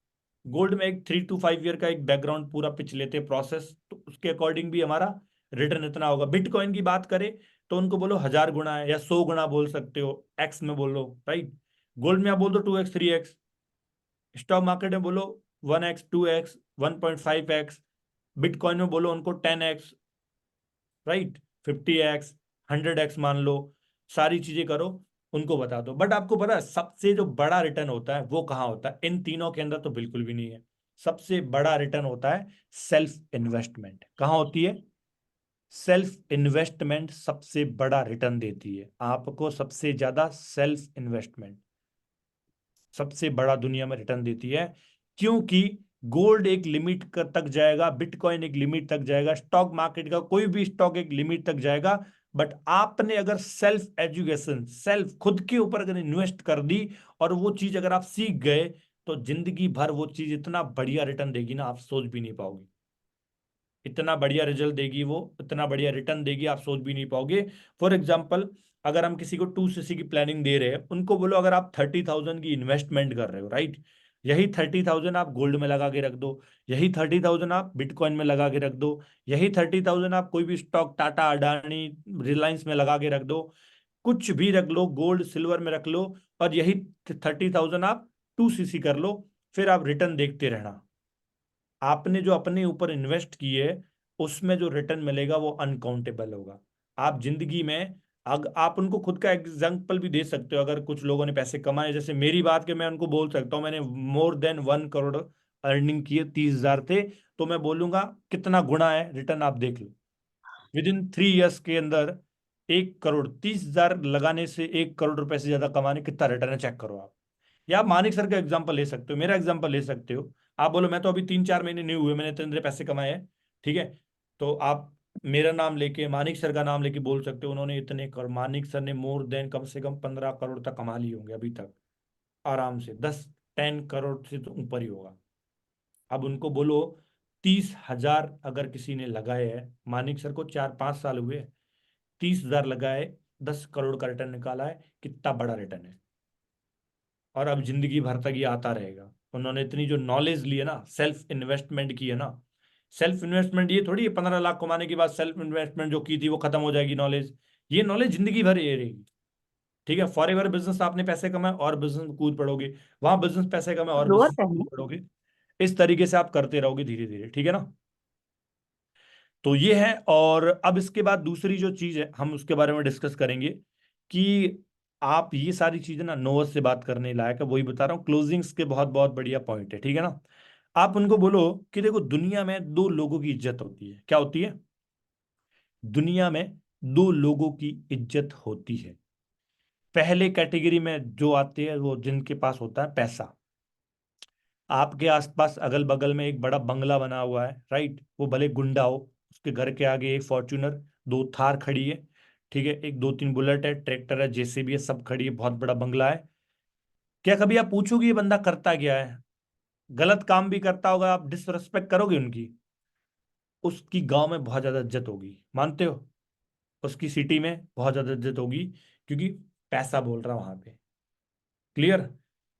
S1: गोल्ड में एक 3 to 5 ईयर का एक बैकग्राउंड पूरा पिच लेते प्रोसेस, तो उसके अकॉर्डिंग भी हमारा रिटर्न इतना होगा। बिटकॉइन की बात करें तो उनको बोलो 1000 गुना है, या 100 गुना बोल सकते हो, एक्स में बोलो, राइट। गोल्ड में आप बोल दो 2x, 3x। स्टॉक मार्केट में बोलो 1x, 2x, 1.5x। बिटकॉइन में बोलो उनको 10x, राइट, 50x, 100x मान लो। सारी चीजें करो, उनको बता दो। बट आपको पता है सबसे जो बड़ा रिटर्न होता है वो कहाँ होता है? इन तीनों के अंदर तो बिल्कुल भी नहीं है। सबसे बड़ा रिटर्न होता है सेल्फ इन्वेस्टमेंट। कहाँ होती है? सेल्फ इन्वेस्टमेंट सबसे बड़ा रिटर्न देती है आपको, सबसे ज्यादा सेल्फ इन्वेस्टमेंट सबसे बड़ा दुनिया में रिटर्न देती है। क्योंकि गोल्ड एक लिमिट तक जाएगा, बिटकॉइन एक लिमिट तक जाएगा, स्टॉक मार्केट का कोई भी स्टॉक एक लिमिट तक जाएगा। बट आपने अगर सेल्फ एजुकेशन, सेल्फ खुद के ऊपर अगर इन्वेस्ट कर दी, और वो चीज अगर आप सीख गए, तो जिंदगी भर वो चीज इतना बढ़िया रिटर्न देगी ना, आप सोच भी नहीं पाओगे। इतना बढ़िया रिजल्ट देगी वो, इतना बढ़िया रिटर्न देगी, आप सोच भी नहीं पाओगे। फॉर एग्जाम्पल, अगर हम किसी को 2cc की प्लानिंग दे रहे हैं, उनको बोलो अगर आप 30,000 की इन्वेस्टमेंट कर रहे हो, राइट, यही 30,000 आप गोल्ड में लगा के रख दो, यही 30,000 आप बिटकॉइन में लगा के रख दो, यही 30,000 आप कोई भी स्टॉक, टाटा, अडानी, रिलायंस में लगा के रख दो, कुछ भी रख लो, गोल्ड सिल्वर में रख लो, और यही 30,000 आप 2cc कर लो। फिर आप रिटर्न देखते रहना, आपने जो अपने ऊपर इन्वेस्ट किए, उसमें जो रिटर्न मिलेगा वो अनकाउंटेबल होगा। आप जिंदगी में, अगर आप उनको खुद का एग्जांपल भी दे सकते हो, अगर कुछ लोगों ने पैसे कमाए, जैसे मेरी बात के, मैं उनको बोल सकता हूँ मैंने मोर देन 1 करोड़ अर्निंग किए, 30,000 थे, तो मैं बोलूंगा कितना गुना है रिटर्न, आप देख लो। विद इन 3 ईयर्स के अंदर 1 करोड़, 30,000 लगाने से 1 करोड़ रुपए से ज्यादा कमाने, कितना रिटर्न है, चेक करो आप। या आप मानिक सर का एग्जांपल ले सकते हो, मेरा एग्जांपल ले सकते हो। आप बोलो मैं तो अभी 3-4 महीने नहीं हुए, मैंने इतने पैसे कमाए हैं, ठीक है, तो आप मेरा नाम लेके, मानिक सर का नाम लेके बोल सकते हो उन्होंने इतने कर, मानिक सर ने मोर देन कम से कम 15 करोड़ तक कमा लिए होंगे अभी तक, आराम से 10-10 करोड़ से तो ऊपर ही होगा। अब उनको बोलो 30,000 अगर किसी ने लगाए हैं, मानिक सर को 4-5 साल हुए, 30,000 लगाए, 10 करोड़ का रिटर्न निकाला है, कितना बड़ा रिटर्न है। और अब जिंदगी भर तक ये आता रहेगा। उन्होंने इतनी जो नॉलेज ली है ना, सेल्फ इन्वेस्टमेंट की है ना, सेल्फ इन्वेस्टमेंट ये थोड़ी है 15 लाख कमाने के बाद सेल्फ इन्वेस्टमेंट जो की थी वो खत्म हो जाएगी नॉलेज। ये नॉलेज जिंदगी भर ये रहेगी। ठीक है, फॉर एवर बिजनेस, आपने पैसे कमाए और बिजनेस में कूद पड़ोगे, वहां बिजनेस पैसे कमाए और
S2: ग्रोथ
S1: बिजनेस
S2: है
S1: कूद
S2: ना।
S1: पड़ोगे। इस तरीके से आप करते रहोगे धीरे धीरे, ठीक है ना। तो ये है। और अब इसके बाद दूसरी जो चीज है हम उसके बारे में डिस्कस करेंगे, कि आप ये सारी चीजें ना नोवस से बात करने लायक है, वही बता रहा हूँ, क्लोजिंग्स के बहुत बहुत बढ़िया पॉइंट है, ठीक है ना। आप उनको बोलो कि देखो, दुनिया में दो लोगों की इज्जत होती है, क्या होती है? दुनिया में दो लोगों की इज्जत होती है। पहले कैटेगरी में जो आते हैं वो जिनके पास होता है पैसा। आपके आसपास अगल बगल में एक बड़ा बंगला बना हुआ है, राइट, वो भले गुंडा हो, उसके घर के आगे एक फॉर्च्यूनर, दो थार खड़ी है, ठीक है, एक 2-3 बुलेट है, ट्रैक्टर है, जेसीबी है, सब खड़ी है, बहुत बड़ा बंगला है। क्या कभी आप पूछोगे ये बंदा करता क्या है? गलत काम भी करता होगा, आप डिसरिस्पेक्ट करोगे उनकी? उसकी गांव में बहुत ज्यादा इज्जत होगी, मानते हो? उसकी सिटी में बहुत ज्यादा इज्जत होगी, क्योंकि पैसा बोल रहा वहां पे। क्लियर?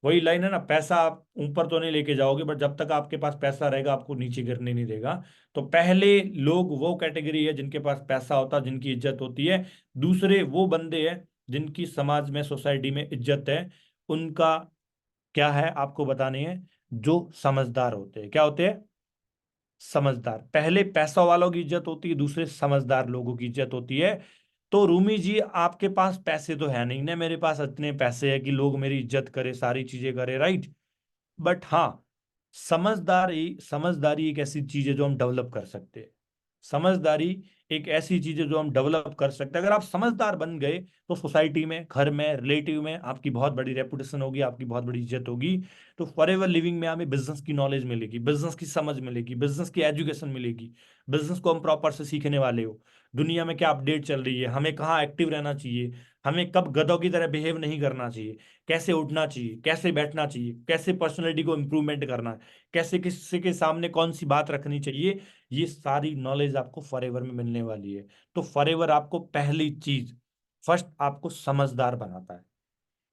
S1: वही लाइन है ना, पैसा आप ऊपर तो नहीं लेके जाओगे, बट जब तक आपके पास पैसा रहेगा आपको नीचे गिरने नहीं देगा। तो पहले लोग वो कैटेगरी है जिनके पास पैसा होता है, जिनकी इज्जत होती है। दूसरे वो बंदे हैं जिनकी समाज में, सोसाइटी में इज्जत है। उनका क्या है आपको बतानी है, जो समझदार होते हैं। क्या होते हैं? समझदार। पहले पैसा वालों की इज्जत होती है, दूसरे समझदार लोगों की इज्जत होती है। तो रूमी जी, आपके पास पैसे तो है नहीं ना, मेरे पास इतने पैसे है कि लोग मेरी इज्जत करे, सारी चीजें करे, राइट? बट हाँ, समझदारी समझदारी एक ऐसी चीज है जो हम डेवलप कर सकते हैं। समझदारी एक ऐसी चीज है जो हम डेवलप कर सकते हैं। अगर आप समझदार बन गए तो सोसाइटी में, घर में, रिलेटिव में आपकी बहुत बड़ी रेपुटेशन होगी, आपकी बहुत बड़ी इज्जत होगी। तो फॉर एवर लिविंग में हमें बिजनेस की नॉलेज मिलेगी, बिजनेस की समझ मिलेगी, बिजनेस की एजुकेशन मिलेगी। बिजनेस को हम प्रॉपर से सीखने वाले हो। दुनिया में क्या अपडेट चल रही है, हमें कहाँ एक्टिव रहना चाहिए, हमें कब गधों की तरह बिहेव नहीं करना चाहिए, कैसे उठना चाहिए, कैसे बैठना चाहिए, कैसे पर्सनैलिटी को इम्प्रूवमेंट करना है, कैसे किसी के सामने कौन सी बात रखनी चाहिए। ये सारी नॉलेज आपको फॉरएवर में मिलने वाली है। तो फॉरएवर आपको पहली चीज, फर्स्ट आपको समझदार बनाता है।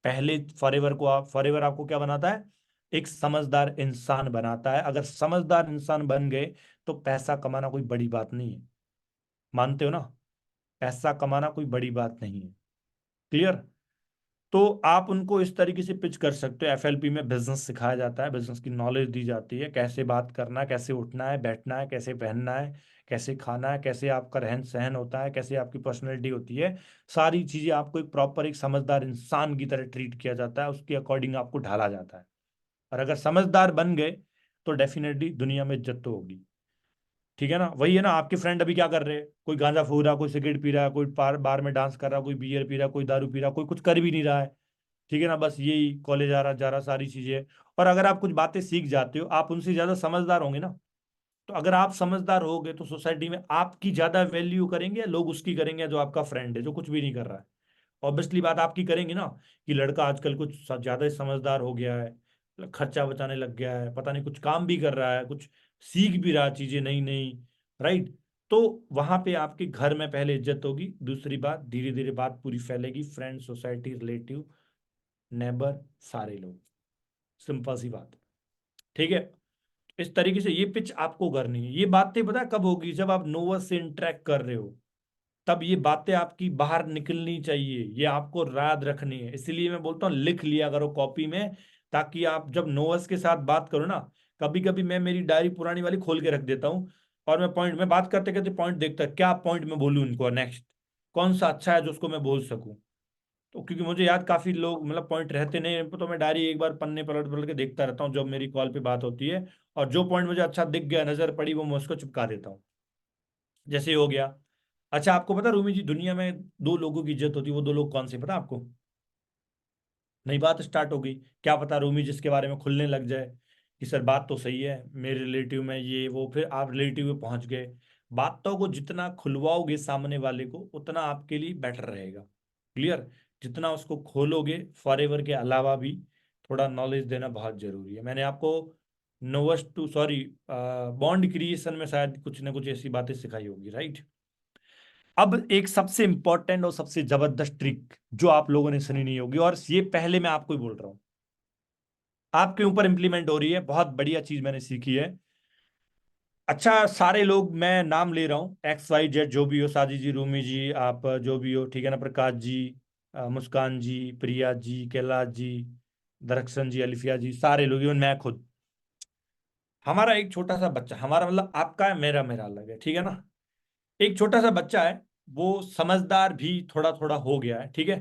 S1: पहले फॉरएवर आपको क्या बनाता है? एक समझदार इंसान बनाता है। अगर समझदार इंसान बन गए तो पैसा कमाना कोई बड़ी बात नहीं है। मानते हो ना? पैसा कमाना कोई बड़ी बात नहीं है। क्लियर? तो आप उनको इस तरीके से पिच कर सकते हो। एफएलपी में बिजनेस सिखाया जाता है, बिजनेस की नॉलेज दी जाती है, कैसे बात करना है, कैसे उठना है, बैठना है, कैसे पहनना है, कैसे खाना है, कैसे आपका रहन सहन होता है, कैसे आपकी पर्सनैलिटी होती है। सारी चीजें आपको एक प्रॉपर, एक समझदार इंसान की तरह ट्रीट किया जाता है, उसके अकॉर्डिंग आपको ढाला जाता है। और अगर समझदार बन गए तो डेफिनेटली दुनिया में इज्जत तो होगी। ठीक है ना? वही है ना, आपके फ्रेंड अभी क्या कर रहे हैं? कोई गांजा फूक रहा, कोई सिगरेट पी रहा, कोई बार में डांस कर रहा, कोई बियर पी रहा, कोई दारू पी रहा, कोई कुछ कर भी नहीं रहा है। ठीक है ना? बस यही कॉलेज आ रहा, जा रहा, सारी चीजें। और अगर आप कुछ बातें सीख जाते हो, आप उनसे ज्यादा समझदार होंगे ना। तो अगर आप समझदार होगे तो सोसाइटी में आपकी ज्यादा वैल्यू करेंगे लोग, उसकी करेंगे जो आपका फ्रेंड है, जो कुछ भी नहीं कर रहा है। ऑब्वियसली बात आपकी करेंगे ना, कि लड़का आजकल कुछ ज्यादा ही समझदार हो गया है, खर्चा बचाने लग गया है, पता नहीं कुछ काम भी कर रहा है, कुछ सीख भी रहा है चीजें नई नई, राइट? तो वहां पे आपके घर में पहले इज्जत होगी, दूसरी बात धीरे धीरे बात पूरी फैलेगी, फ्रेंड, सोसाइटी, रिलेटिव, नेबर, सारे लोग। सिंपल सी बात। ठीक है? इस तरीके से ये पिच आपको करनी है। ये बातें पता है कब होगी? जब आप नोवर से इंटरेक्ट कर रहे हो, तब ये बातें आपकी बाहर निकलनी चाहिए, ये आपको याद रखनी है। इसलिए मैं बोलता हूँ लिख लिया करो कॉपी में, ताकि आप जब नोवर्स के साथ बात करो ना, कभी कभी मैं मेरी डायरी पुरानी वाली खोल के रख देता हूँ, और मैं पॉइंट में बात करते करते पॉइंट देखता क्या पॉइंट में बोलूँ उनको, नेक्स्ट कौन सा अच्छा है जो उसको मैं बोल सकूं। तो क्योंकि मुझे याद काफी लोग मतलब पॉइंट रहते नहीं हैं, तो मैं डायरी एक बार पन्ने पलट पलट के देखता रहता हूँ जब मेरी कॉल पे बात होती है। और जो पॉइंट मुझे अच्छा दिख गया, नजर पड़ी, वो मैं उसको चिपका देता हूँ। जैसे ही हो गया। अच्छा, आपको पता रूमी जी, दुनिया में दो लोगों की इज्जत होती है, वो दो लोग कौन से पता आपको? नई बात स्टार्ट हो गई। क्या पता रूमी जिसके बारे में खुलने लग जाए कि सर बात तो सही है, मेरे रिलेटिव में ये वो, फिर आप रिलेटिव में पहुंच गए। बातों को जितना खुलवाओगे सामने वाले को, उतना आपके लिए बेटर रहेगा। क्लियर? जितना उसको खोलोगे, फॉरएवर के अलावा भी थोड़ा नॉलेज देना बहुत जरूरी है। मैंने आपको नोवस टू सॉरी बॉन्ड क्रिएशन में शायद कुछ ना कुछ ऐसी बातें सिखाई होगी, राइट? अब एक सबसे इंपॉर्टेंट और सबसे जबरदस्त ट्रिक जो आप लोगों ने सुनी नहीं होगी, और ये पहले मैं आपको ही बोल रहा हूं, आपके ऊपर इंप्लीमेंट हो रही है, बहुत बढ़िया चीज मैंने सीखी है। अच्छा, सारे लोग मैं नाम ले रहा हूँ, एक्स वाई जेड जो भी हो, साजी जी, रूमी जी, आप जो भी हो, ठीक है ना, प्रकाश जी, मुस्कान जी, प्रिया जी, कैलाश जी, दरख्सन जी, अलिफिया जी, सारे लोग, इवन मैं खुद। हमारा एक छोटा सा बच्चा, हमारा मतलब आपका है, मेरा मेरा अलग है, ठीक है ना। एक छोटा सा बच्चा है, वो समझदार भी थोड़ा थोड़ा हो गया है, ठीक है।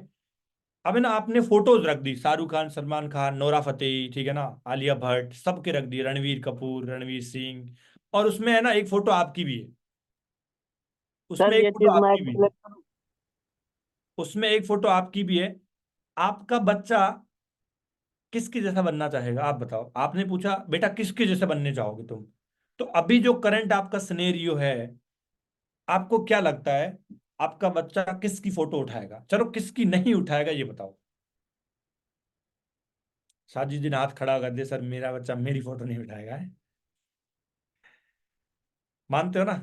S1: अब है ना, आपने फोटोज रख दी, शाहरुख खान, सलमान खान, नोरा फतेही, ठीक है ना, आलिया भट्ट, सबके रख दिए, रणवीर कपूर, रणवीर सिंह, और उसमें है ना एक फोटो आपकी भी है। उसमें
S3: सर
S1: एक
S3: ये
S1: फोटो
S3: चीज मैं
S1: आपकी भी है।
S3: एक्सप्लेन करूं?
S1: उसमें एक फोटो आपकी भी है। आपका बच्चा किसके जैसा बनना चाहेगा, आप बताओ? आपने पूछा बेटा किसके जैसा बनने चाहोगे तुम। तो अभी जो करंट आपका सिनेरियो है, आपको क्या लगता है आपका बच्चा किसकी फोटो उठाएगा? चलो, किसकी नहीं उठाएगा ये बताओ। शादी दिन हाथ खड़ा कर दे, सर मेरा बच्चा मेरी फोटो नहीं उठाएगा, है? मानते हो ना?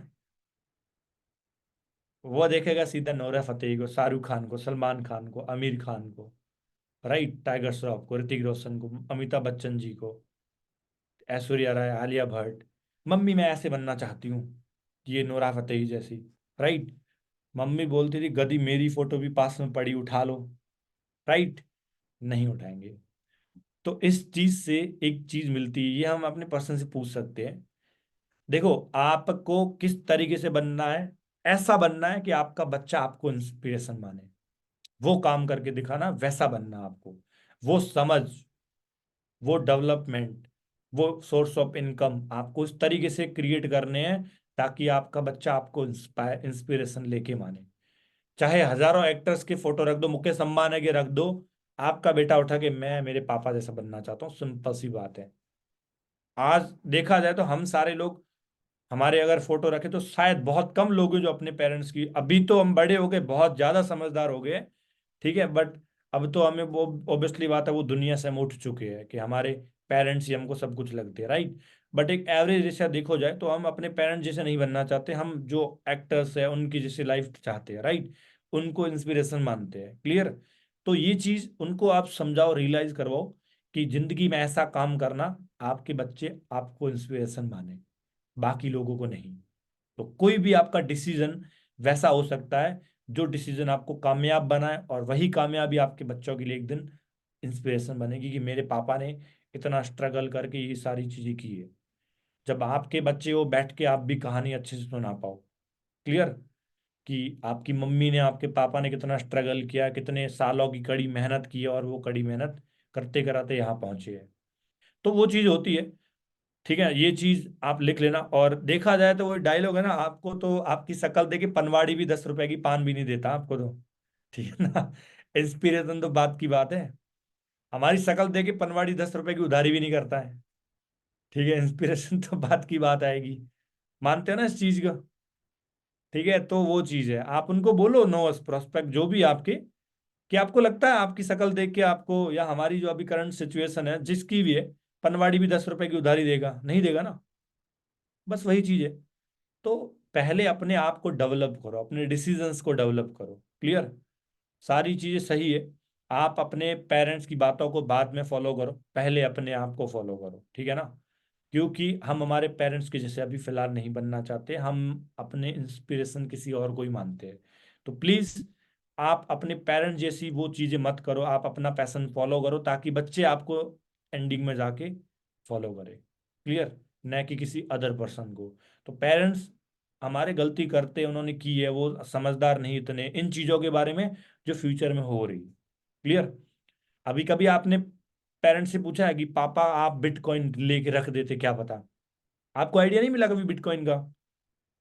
S1: वो देखेगा सीधा नोरा फतेही को, शाहरुख खान को, सलमान खान को, आमिर खान को, राइट, टाइगर श्रॉफ को, ऋतिक रोशन को, अमिताभ बच्चन जी को, ऐश्वर्या राय, आलिया भट्ट। मम्मी मैं ऐसे बनना चाहती हूँ, ये नोरा फतेही जैसी, राइट। मम्मी बोलती थी गधी मेरी फोटो भी पास में पड़ी, उठा लो, राइट। नहीं उठाएंगे। तो इस चीज से एक चीज मिलती है, ये हम अपने पर्सन से पूछ सकते हैं। देखो, आपको किस तरीके से बनना है? ऐसा बनना है कि आपका बच्चा आपको इंस्पिरेशन माने, वो काम करके दिखाना, वैसा बनना आपको। वो समझ, वो डेवलपमेंट, वो सोर्स ऑफ इनकम आपको इस तरीके से क्रिएट करने हैं ताकि आपका बच्चा आपको इंस्पिरेशन लेके माने। चाहे हजारों एक्टर्स के फोटो रख दो, मुकेश अंबानी के रख दो, आपका बेटा उठा के मैं मेरे पापा जैसा बनना चाहता हूँ, सिंपल सी बात है। आज देखा जाए तो हम सारे लोग, हमारे अगर फोटो रखे तो शायद बहुत कम लोग हैं जो अपने पेरेंट्स की, अभी तो हम बड़े हो गए, बहुत ज्यादा समझदार हो गए, ठीक है, बट अब तो हमें वो ऑब्वियसली बात है, वो दुनिया से हम उठ चुके हैं कि हमारे पेरेंट्स ही हमको सब कुछ लगते हैं, राइट। बट एक एवरेज जैसा देखो जाए तो हम अपने पेरेंट्स जैसे नहीं बनना चाहते, हम जो एक्टर्स है उनकी जैसी लाइफ चाहते हैं, राइट। उनको इंस्पिरेशन मानते हैं, क्लियर। तो ये चीज उनको आप समझाओ, रियलाइज करवाओ कि जिंदगी में ऐसा काम करना, आपके बच्चे आपको इंस्पिरेशन माने, बाकी लोगों को नहीं। तो कोई भी आपका डिसीजन वैसा हो सकता है जो डिसीजन आपको कामयाब बनाए, और वही कामयाबी आपके बच्चों के लिए एक दिन इंस्पिरेशन बनेगी कि मेरे पापा ने इतना स्ट्रगल करके ये सारी चीजें की है। जब आपके बच्चे वो बैठ के आप भी कहानी अच्छे से सुना पाओ, क्लियर, कि आपकी मम्मी ने, आपके पापा ने कितना स्ट्रगल किया, कितने सालों की कड़ी मेहनत की है, और वो कड़ी मेहनत करते कराते यहाँ पहुंचे हैं, तो वो चीज होती है। ठीक है, ये चीज आप लिख लेना। और देखा जाए तो वो डायलॉग है ना, आपको तो आपकी शक्ल देके पनवाड़ी भी 10 रुपए की पान भी नहीं देता आपको तो, ठीक है ना। इंस्पिरेशन तो बात की बात है, हमारी शक्ल देके पनवाड़ी 10 रुपए की उधारी भी नहीं करता है, ठीक है। इंस्पिरेशन तो बात की बात आएगी, मानते हो ना इस चीज को? ठीक है, तो वो चीज है, आप उनको बोलो, नो प्रोस्पेक्ट जो भी आपके, कि आपको लगता है आपकी शक्ल देख के आपको, या हमारी जो अभी करंट सिचुएशन है जिसकी भी है, पनवाड़ी भी 10 रुपए की उधारी देगा? नहीं देगा ना। बस वही चीज है। तो पहले अपने आप को डेवलप करो, अपने डिसीजंस को डेवलप करो, क्लियर। सारी चीजें सही है, आप अपने पेरेंट्स की बातों को बाद में फॉलो करो, पहले अपने आप को फॉलो करो, ठीक है ना। क्योंकि हम हमारे पेरेंट्स के जैसे अभी फिलहाल नहीं बनना चाहते, हम अपने इंस्पिरेशन किसी और को ही मानते हैं। तो प्लीज आप अपने पेरेंट्स जैसी वो चीजें मत करो, आप अपना पैशन फॉलो करो ताकि बच्चे आपको एंडिंग में जाके फॉलो करें, क्लियर, न कि किसी अदर पर्सन को। तो पेरेंट्स हमारे गलती करते हैं, उन्होंने की है, वो समझदार नहीं इतने इन चीजों के बारे में जो फ्यूचर में हो रही, क्लियर। अभी कभी आपने पेरेंट्स से पूछा है कि पापा आप बिटकॉइन लेके रख देते, क्या पता? आपको आइडिया नहीं मिला कभी बिटकॉइन का?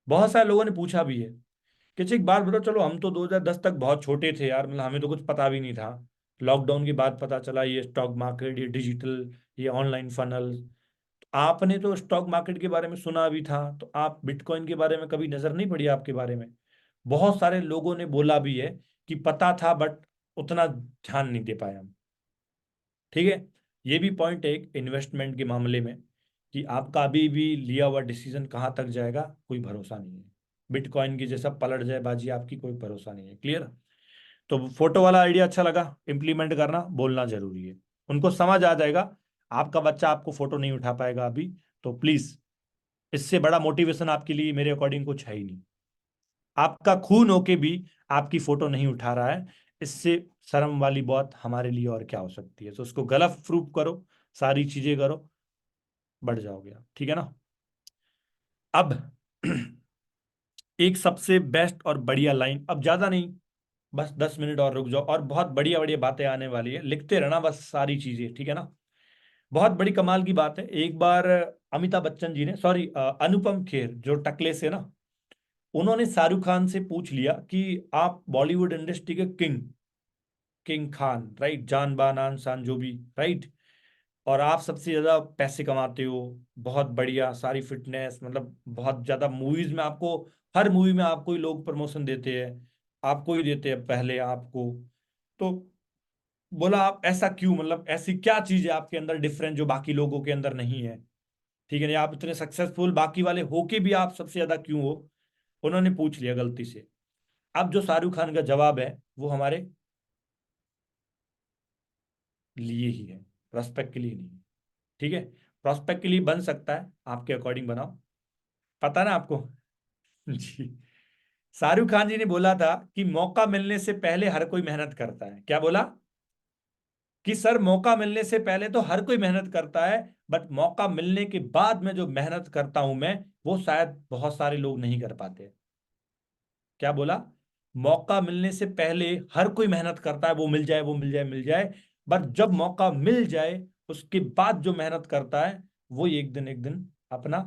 S1: बहुत सारे लोगों ने पूछा भी है कि अच्छा एक बात बताओ, चलो हम तो 2010 तक बहुत छोटे थे यार, मतलब हमें तो कुछ पता भी नहीं था, लॉकडाउन के बाद पता चला ये स्टॉक मार्केट, ये डिजिटल, ये ऑनलाइन फनल। आपने तो स्टॉक मार्केट के बारे में सुना भी था, तो आप बिटकॉइन के बारे में कभी नजर नहीं पड़ी आपके बारे में? बहुत सारे लोगों ने बोला भी है कि पता था बट उतना ध्यान नहीं दे पाए हम, ठीक है। ये भी पॉइंट है एक इन्वेस्टमेंट के मामले में, कि आपका अभी भी लिया हुआ डिसीजन कहाँ तक जाएगा कोई भरोसा नहीं है। बिटकॉइन की जैसा पलट जाए बाजी आपकी, कोई भरोसा नहीं है, क्लियर। तो फोटो वाला आइडिया अच्छा लगा, इम्प्लीमेंट करना, बोलना जरूरी है, उनको समझ आ जाएगा। आपका बच्चा आपको फोटो नहीं उठा पाएगा अभी, तो प्लीज, इससे बड़ा मोटिवेशन आपके लिए मेरे अकॉर्डिंग कुछ है ही नहीं। आपका खून होके भी आपकी फोटो नहीं उठा रहा है, इससे शर्म वाली बात हमारे लिए और क्या हो सकती है? तो उसको गलत प्रूफ करो, सारी चीजें करो, बढ़ जाओगे आप, ठीक है ना। अब एक सबसे बेस्ट और बढ़िया लाइन, अब ज्यादा नहीं, बस 10 मिनट और रुक जाओ, और बहुत बढ़िया बढ़िया बातें आने वाली है, लिखते रहना बस सारी चीजें, ठीक है ना। बहुत बड़ी कमाल की बात है, एक बार अमिताभ बच्चन जी ने, सॉरी अनुपम खेर जो टकले से ना, उन्होंने शाहरुख खान से पूछ लिया कि आप बॉलीवुड इंडस्ट्री के किंग, किंग खान, राइट, जान बान आन शान जो भी, राइट, और आप सबसे ज्यादा पैसे कमाते हो, बहुत बढ़िया, सारी फिटनेस, मतलब बहुत ज्यादा मूवीज में आपको, हर मूवी में आपको ही लोग प्रमोशन देते हैं, आपको ही देते हैं पहले आपको। तो बोला आप ऐसा क्यों, मतलब ऐसी क्या चीज है आपके अंदर डिफरेंट जो बाकी लोगों के अंदर नहीं है, ठीक है ना, आप इतने सक्सेसफुल बाकी वाले होके भी आप सबसे ज्यादा क्यों हो। उन्होंने पूछ लिया गलती से। अब जो शाहरुख खान का जवाब है वो हमारे लिए ही है, प्रोस्पेक्ट के लिए नहीं है। ठीक है, प्रोस्पेक्ट के लिए बन सकता है, आपके अकॉर्डिंग बनाओ। पता ना आपको। जी। शाहरुख खान जी ने बोला था कि मौका मिलने से पहले हर कोई मेहनत करता है। क्या बोला? कि सर मौका मिलने से पहले तो हर कोई मेहनत करता है, बट मौका मिलने के बाद में जो मेहनत करता हूं मैं, वो शायद बहुत सारे लोग नहीं कर पाते। क्या बोला? मौका मिलने से पहले हर कोई मेहनत करता है, वो मिल जाए वो मिल जाए मिल जाए, बट जब मौका मिल जाए उसके बाद जो मेहनत करता है, वो एक दिन अपना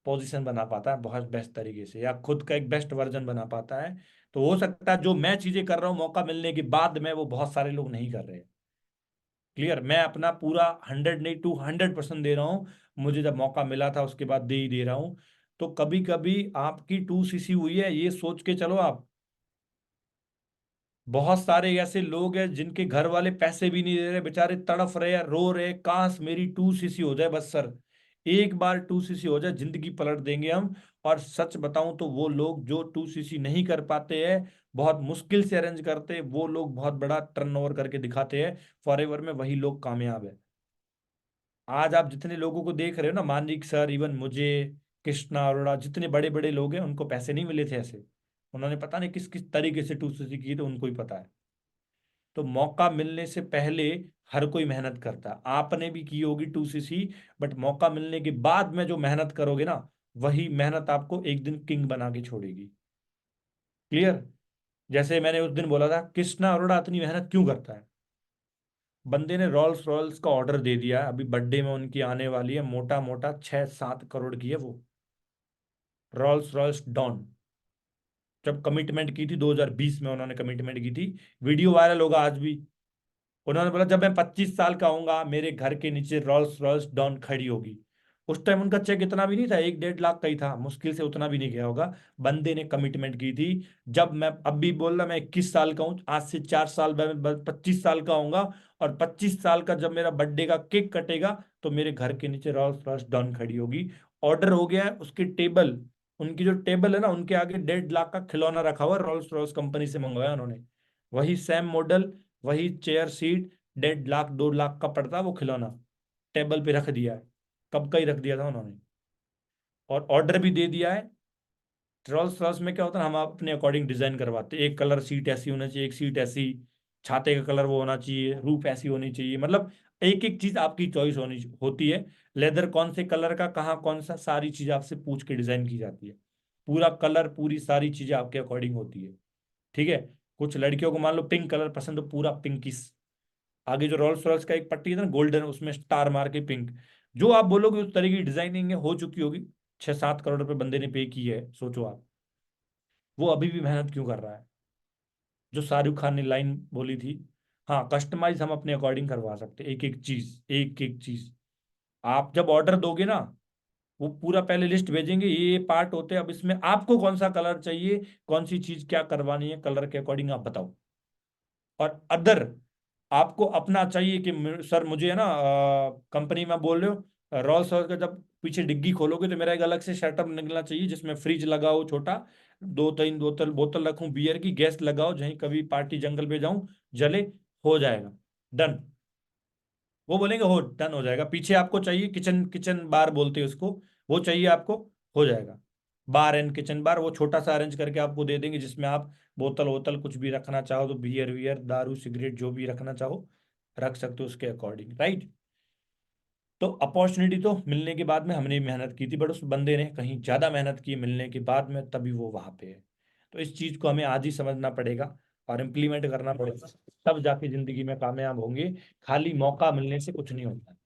S1: पोजीशन बना पाता है बहुत बेस्ट तरीके से, या खुद का एक बेस्ट वर्जन बना पाता है। तो हो सकता है जो मैं चीजें कर रहा हूँ मौका मिलने के बाद में, वो बहुत सारे लोग नहीं कर रहे। क्लियर? मैं अपना पूरा 100 नहीं 200% दे रहा हूँ। मुझे जब मौका मिला था उसके बाद दे ही दे रहा हूँ। तो कभी कभी आपकी 2cc हुई है, ये सोच के चलो आप। बहुत सारे ऐसे लोग हैं जिनके घर वाले पैसे भी नहीं दे रहे, बेचारे तड़फ रहे हैं, रो रहे हैं, काश मेरी 2cc हो जाए बस सर। एक बार 2cc हो जाए जिंदगी पलट देंगे हम। और सच बताऊं तो वो लोग जो 2cc नहीं कर पाते हैं, बहुत मुश्किल से अरेंज करते हैं, वो लोग बहुत बड़ा टर्नओवर करके दिखाते हैं। फॉरएवर में वही लोग कामयाब है। आज आप जितने लोगों को देख रहे हो ना, मानिक सर, इवन मुझे, कृष्णा अरोड़ा, जितने बड़े बड़े लोग हैं, उनको पैसे नहीं मिले थे ऐसे। उन्होंने पता नहीं किस किस तरीके से 2cc की, तो उनको ही पता है। तो मौका मिलने से पहले हर कोई मेहनत करता है। आपने भी की होगी 2cc, बट मौका मिलने के बाद में जो मेहनत करोगे ना, वही मेहनत आपको एक दिन किंग बना के छोड़ेगी। क्लियर? जैसे मैंने उस दिन बोला था, कृष्णा अरोड़ा इतनी मेहनत क्यों करता है? बंदे ने रॉल्स रॉयल्स का ऑर्डर दे दिया है, अभी बर्थडे में उनकी आने वाली है, मोटा मोटा 6-7 करोड़ की है वो, रॉल्स रॉयल्स डॉन। जब कमिटमेंट की थी 2020 में, उन्होंने कमिटमेंट की थी, वीडियो वायरल होगा आज भी। उन्होंने बोला जब मैं 25 साल का होऊंगा मेरे घर के नीचे रॉल्स रॉयल्स डॉन खड़ी होगी। उस टाइम उनका चेक इतना भी नहीं था, 1-1.5 लाख का ही था, मुश्किल से उतना भी नहीं गया होगा। बंदे ने कमिटमेंट की थी। जब मैं, अब भी बोल रहा, मैं 21 साल का हूँ, आज से 4 साल बाद मैं 25 साल का होऊंगा, और 25 साल का जब मेरा बर्थडे का केक कटेगा, तो मेरे घर के नीचे रॉल्स रॉयल्स डॉन खड़ी होगी। ऑर्डर हो गया है, उसके टेबल, उनकी जो टेबल है ना, उनके आगे 1.5 लाख का खिलौना रखा हुआ है, रॉल्स रॉयल्स कंपनी से मंगवाया उन्होंने। वही सेम मॉडल, वही चेयर सीट, 1.5 लाख 2 लाख का पड़ता है वो खिलौना, टेबल पे रख दिया है। कब का ही रख दिया था उन्होंने। और ऑर्डर भी दे दिया है। रोल्स रॉयस में क्या होता है, हम अपने अकॉर्डिंग डिजाइन करवाते हैं, एक कलर सीट ऐसी होना चाहिए, एक सीट ऐसी, छाते का कलर वो होना चाहिए, रूफ ऐसी होनी चाहिए, मतलब एक एक चीज आपकी चॉइस होनी होती है। लेदर कौन से कलर का, कहाँ कौन सा, सारी चीज आपसे पूछ के डिजाइन की जाती है। पूरा कलर, पूरी सारी चीजें आपके अकॉर्डिंग होती है। ठीक है? कुछ लड़कियों को मान लो पिंक कलर पसंद, तो पूरा पिंकिश, आगे जो रोल्स रॉयस का एक पट्टी है ना गोल्डन, उसमें स्टार मार के पिंक, जो आप बोलोगे उस तरह की डिजाइनिंग है, हो चुकी होगी। 6-7 करोड़ रुपए बंदे ने पे की है, सोचो आप। वो अभी भी मेहनत क्यों कर रहा है? जो शाहरुख खान ने लाइन बोली थी, हाँ कस्टमाइज हम अपने अकॉर्डिंग करवा सकते हैं, एक एक चीज, एक एक चीज। आप जब ऑर्डर दोगे ना, वो पूरा पहले लिस्ट भेजेंगे, ये पार्ट होते हैं, अब इसमें आपको कौन सा कलर चाहिए, कौन सी चीज क्या करवानी है, कलर के अकॉर्डिंग आप बताओ। और अदर आपको अपना चाहिए कि सर मुझे है ना, कंपनी में बोल रहे हो रॉल्स रॉयस का, जब पीछे डिग्गी खोलोगे तो मेरा एक अलग से सेटअप निकलना चाहिए, जिसमें फ्रिज लगाओ छोटा, 2-3 बोतल बोतल रखूं बियर की, गैस लगाओ, जहीं कभी पार्टी जंगल पे जाऊं, जले, हो जाएगा, डन। वो बोलेंगे हो, डन हो जाएगा। पीछे आपको चाहिए किचन, किचन बार बोलते हैं उसको, वो चाहिए आपको, हो जाएगा। बार एंड किचन बार वो छोटा सा अरेंज करके आपको दे देंगे, जिसमें आप बोतल वोतल कुछ भी रखना चाहो, तो बियर वियर दारू सिगरेट जो भी रखना चाहो रख सकते हो उसके अकॉर्डिंग, राइट? तो अपॉर्चुनिटी तो मिलने के बाद में हमने भी मेहनत की थी, बट उस बंदे ने कहीं ज्यादा मेहनत की मिलने के बाद में, तभी वो वहां पे है। तो इस चीज को हमें आज ही समझना पड़ेगा और इम्प्लीमेंट करना पड़ेगा, तब जाके जिंदगी में कामयाब होंगे। खाली मौका मिलने से कुछ नहीं होता।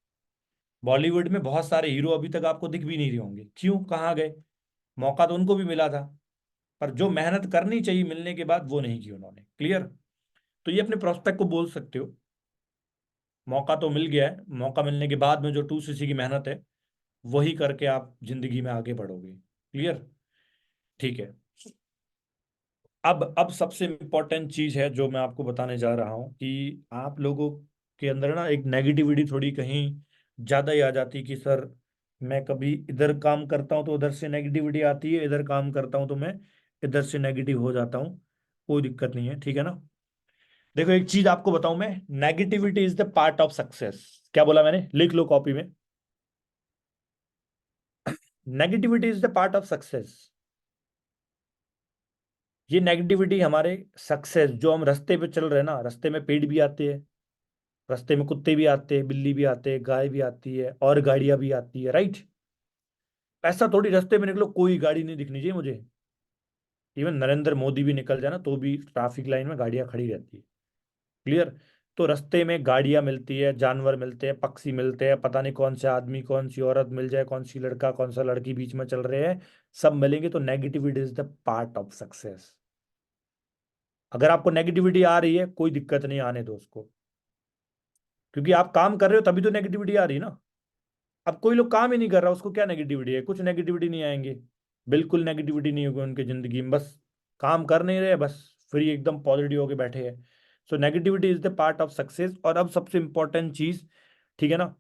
S1: बॉलीवुड में बहुत सारे हीरो अभी तक आपको दिख भी नहीं रहे होंगे, क्यों, कहाँ गए? मौका तो उनको भी मिला था, पर जो मेहनत करनी चाहिए मिलने के बाद, वो नहीं की उन्होंने। क्लियर? तो ये अपने प्रोस्पेक्ट को बोल सकते हो, मौका तो मिल गया है, मौका मिलने के बाद में जो 2cc की मेहनत है, वही करके आप जिंदगी में आगे बढ़ोगे। क्लियर? ठीक है। अब सबसे इम्पोर्टेंट चीज है जो मैं आपको बताने जा रहा हूँ कि आप लोगों के अंदर ना एक नेगेटिविटी थोड़ी कहीं ज्यादा ही आ जाती है कि सर मैं कभी इधर काम करता हूँ तो उधर से नेगेटिविटी आती है, इधर काम करता हूँ तो मैं इधर से नेगेटिव हो जाता हूँ। कोई दिक्कत नहीं है, ठीक है ना। देखो एक चीज आपको बताऊं मैं, negativity is the part of success. क्या बोला मैंने, लिख लो कॉपी में। Negativity is the part of success. ये नेगेटिविटी हमारे सक्सेस, जो हम रास्ते पे चल रहे हैं ना, रास्ते में पेड़ भी आते हैं, रास्ते में कुत्ते भी आते हैं, बिल्ली भी आते हैं, गाय भी आती है और गाड़ियां भी आती है, राइट। ऐसा थोड़ी रास्ते में निकलो कोई गाड़ी नहीं दिखनी चाहिए मुझे। इवन नरेंद्र मोदी भी निकल जाए ना तो भी ट्रैफिक लाइन में गाड़ियां खड़ी रहती है। क्लियर। तो रास्ते में गाड़ियां मिलती है, जानवर मिलते हैं, पक्षी मिलते हैं, पता नहीं कौन से आदमी कौन सी औरत मिल जाए, कौन सी लड़का कौन सा लड़की बीच में चल रहे हैं, सब मिलेंगे। तो negativity is the part of success. अगर आपको नेगेटिविटी आ रही है कोई दिक्कत नहीं, आने दो उसको, क्योंकि आप काम कर रहे हो तभी तो नेगेटिविटी आ रही है ना। अब कोई लोग काम ही नहीं कर रहा, उसको क्या नेगेटिविटी है, कुछ नेगेटिविटी नहीं आएंगे, बिल्कुल नेगेटिविटी नहीं होगी उनकी जिंदगी में, बस काम कर नहीं रहे, बस फ्री एकदम पॉजिटिव होके बैठे हैं। So negativity is the part of success. और अब सबसे इंपॉर्टेंट चीज, ठीक है ना,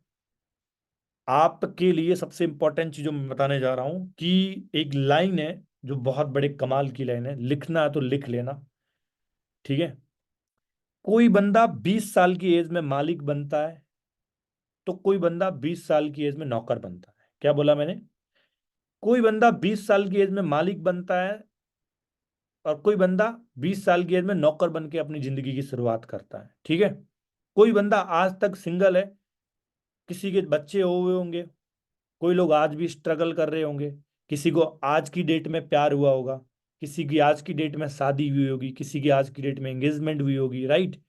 S1: आपके लिए सबसे इंपॉर्टेंट चीज जो मैं बताने जा रहा हूं कि एक लाइन है जो बहुत बड़े कमाल की लाइन है, लिखना है तो लिख लेना, ठीक है। कोई बंदा 20 साल की एज में मालिक बनता है तो कोई बंदा 20 साल की एज में नौकर बनता है। क्या बोला मैंने, कोई बंदा 20 साल की एज में मालिक बनता है और कोई बंदा 20 साल की एज में नौकर बन के अपनी जिंदगी की शुरुआत करता है, ठीक है। कोई बंदा आज तक सिंगल है, किसी के बच्चे हुए होंगे, कोई लोग आज भी स्ट्रगल कर रहे होंगे, किसी को आज की डेट में प्यार हुआ होगा, किसी की आज की डेट में शादी हुई होगी, किसी की आज की डेट में एंगेजमेंट हुई होगी, राइट।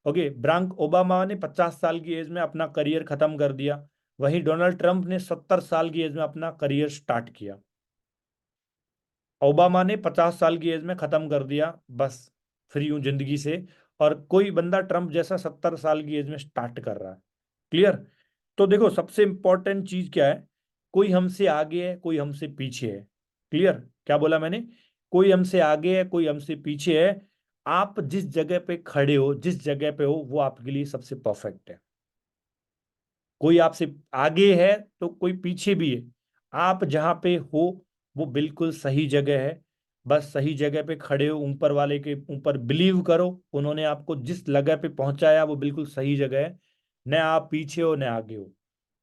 S1: ओके, ब्रांक ओबामा ने 50 साल की एज में अपना करियर खत्म कर दिया, वहीं डोनाल्ड ट्रंप ने 70 साल की एज में अपना करियर स्टार्ट किया। ओबामा ने 50 साल की एज में खत्म कर दिया, बस फ्री हूं जिंदगी से, और कोई बंदा ट्रंप जैसा 70 साल की एज में स्टार्ट कर रहा है। क्लियर। तो देखो सबसे इंपॉर्टेंट चीज क्या है, कोई हमसे आगे है कोई हमसे पीछे है। क्लियर। क्या बोला मैंने, कोई हमसे आगे है कोई हमसे पीछे है। आप जिस जगह पे खड़े हो, जिस जगह पे हो, वो आपके लिए सबसे परफेक्ट है। कोई आपसे आगे है तो कोई पीछे भी है, आप जहां पे हो वो बिल्कुल सही जगह है। बस सही जगह पे खड़े हो, ऊपर वाले के ऊपर बिलीव करो, उन्होंने आपको जिस जगह पे पहुंचाया वो बिल्कुल सही जगह है। न आप पीछे हो न आगे हो,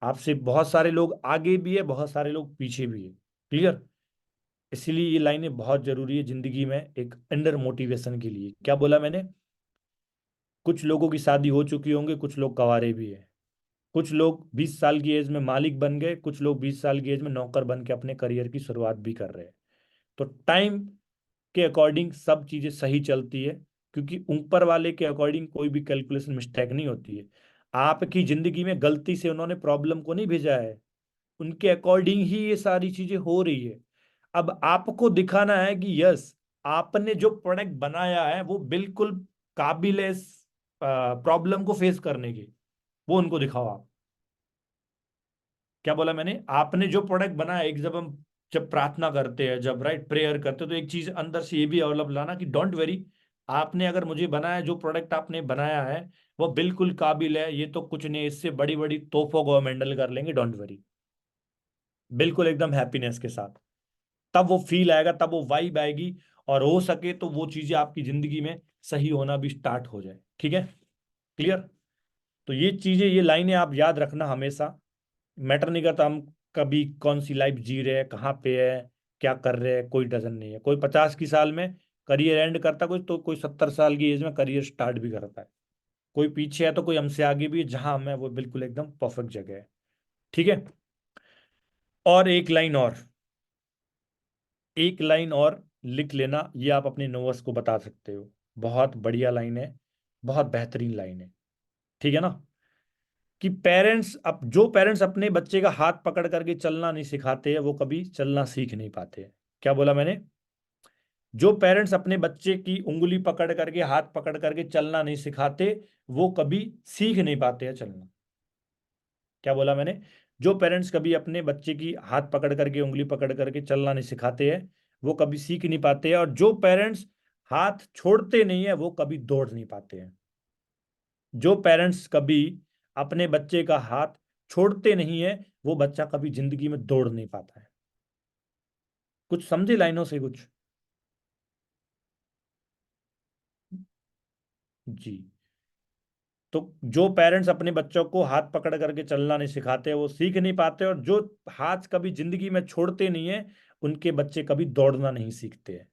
S1: आपसे बहुत सारे लोग आगे भी है, बहुत सारे लोग पीछे भी है। क्लियर। इसलिए ये लाइनें बहुत जरूरी है जिंदगी में एक अंडर मोटिवेशन के लिए। क्या बोला मैंने, कुछ लोगों की शादी हो चुकी होंगे, कुछ लोग कवारे भी है, कुछ लोग 20 साल की एज में मालिक बन गए, कुछ लोग 20 साल की एज में नौकर बन के अपने करियर की शुरुआत भी कर रहे हैं। तो टाइम के अकॉर्डिंग सब चीजें सही चलती है, क्योंकि ऊपर वाले के अकॉर्डिंग कोई भी कैलकुलेशन मिस्टेक नहीं होती है। आपकी जिंदगी में गलती से उन्होंने प्रॉब्लम को नहीं भेजा है, उनके अकॉर्डिंग ही ये सारी चीजें हो रही है। अब आपको दिखाना है कि यस, आपने जो प्रोडक्ट बनाया है वो बिल्कुल काबिल है प्रॉब्लम को फेस करने की, वो उनको दिखाओ आप। क्या बोला मैंने, आपने जो प्रोडक्ट बनाया, एक जब प्रार्थना करते हैं, जब राइट प्रेयर करते हैं, तो एक चीज अंदर से ये भी अवेलेबल लाना कि डोंट वेरी, आपने अगर मुझे बनाया, जो प्रोडक्ट आपने बनाया है वो बिल्कुल काबिल है, ये तो कुछ नहीं, इससे बड़ी बड़ी तोहफों को हम हैंडल कर लेंगे, डोंट वरी। बिल्कुल एकदम हैप्पीनेस के साथ, तब वो फील आएगा, तब वो वाइब आएगी, और हो सके तो वो चीजें आपकी जिंदगी में सही होना भी स्टार्ट हो जाए, ठीक है। क्लियर। तो ये चीजें, ये लाइनें आप याद रखना हमेशा। मैटर नहीं करता हम कभी कौन सी लाइफ जी रहे हैं, कहाँ पे है, क्या कर रहे हैं, कोई डजन नहीं है। कोई 50 की साल में करियर एंड करता, कोई तो कोई 70 साल की एज में करियर स्टार्ट भी करता है। कोई पीछे है तो कोई हमसे आगे भी है, जहां हम है वो बिल्कुल एकदम परफेक्ट जगह है, ठीक है। और एक लाइन और, एक लाइन और लिख लेना, ये आप अपने नोट्स को बता सकते हो। बहुत बढ़िया लाइन है, बहुत बेहतरीन लाइन है, ठीक है ना। कि पेरेंट्स, अब जो पेरेंट्स अपने बच्चे का हाथ पकड़ करके चलना नहीं सिखाते हैं वो कभी चलना सीख नहीं पाते हैं। क्या बोला मैंने, जो पेरेंट्स अपने बच्चे की उंगली पकड़ करके, हाथ पकड़ करके चलना नहीं सिखाते, वो कभी सीख नहीं पाते हैं चलना। क्या बोला मैंने, जो पेरेंट्स कभी अपने बच्चे की हाथ पकड़ करके, उंगली पकड़ करके चलना नहीं सिखाते हैं वो कभी सीख नहीं पाते हैं। और जो पेरेंट्स हाथ छोड़ते नहीं है वो कभी दौड़ नहीं पाते हैं। जो पेरेंट्स कभी अपने बच्चे का हाथ छोड़ते नहीं है वो बच्चा कभी जिंदगी में दौड़ नहीं पाता है। कुछ समझे लाइनों से कुछ? जी। तो जो पेरेंट्स अपने बच्चों को हाथ पकड़ करके चलना नहीं सिखाते वो सीख नहीं पाते, और जो हाथ कभी जिंदगी में छोड़ते नहीं है उनके बच्चे कभी दौड़ना नहीं सीखते हैं।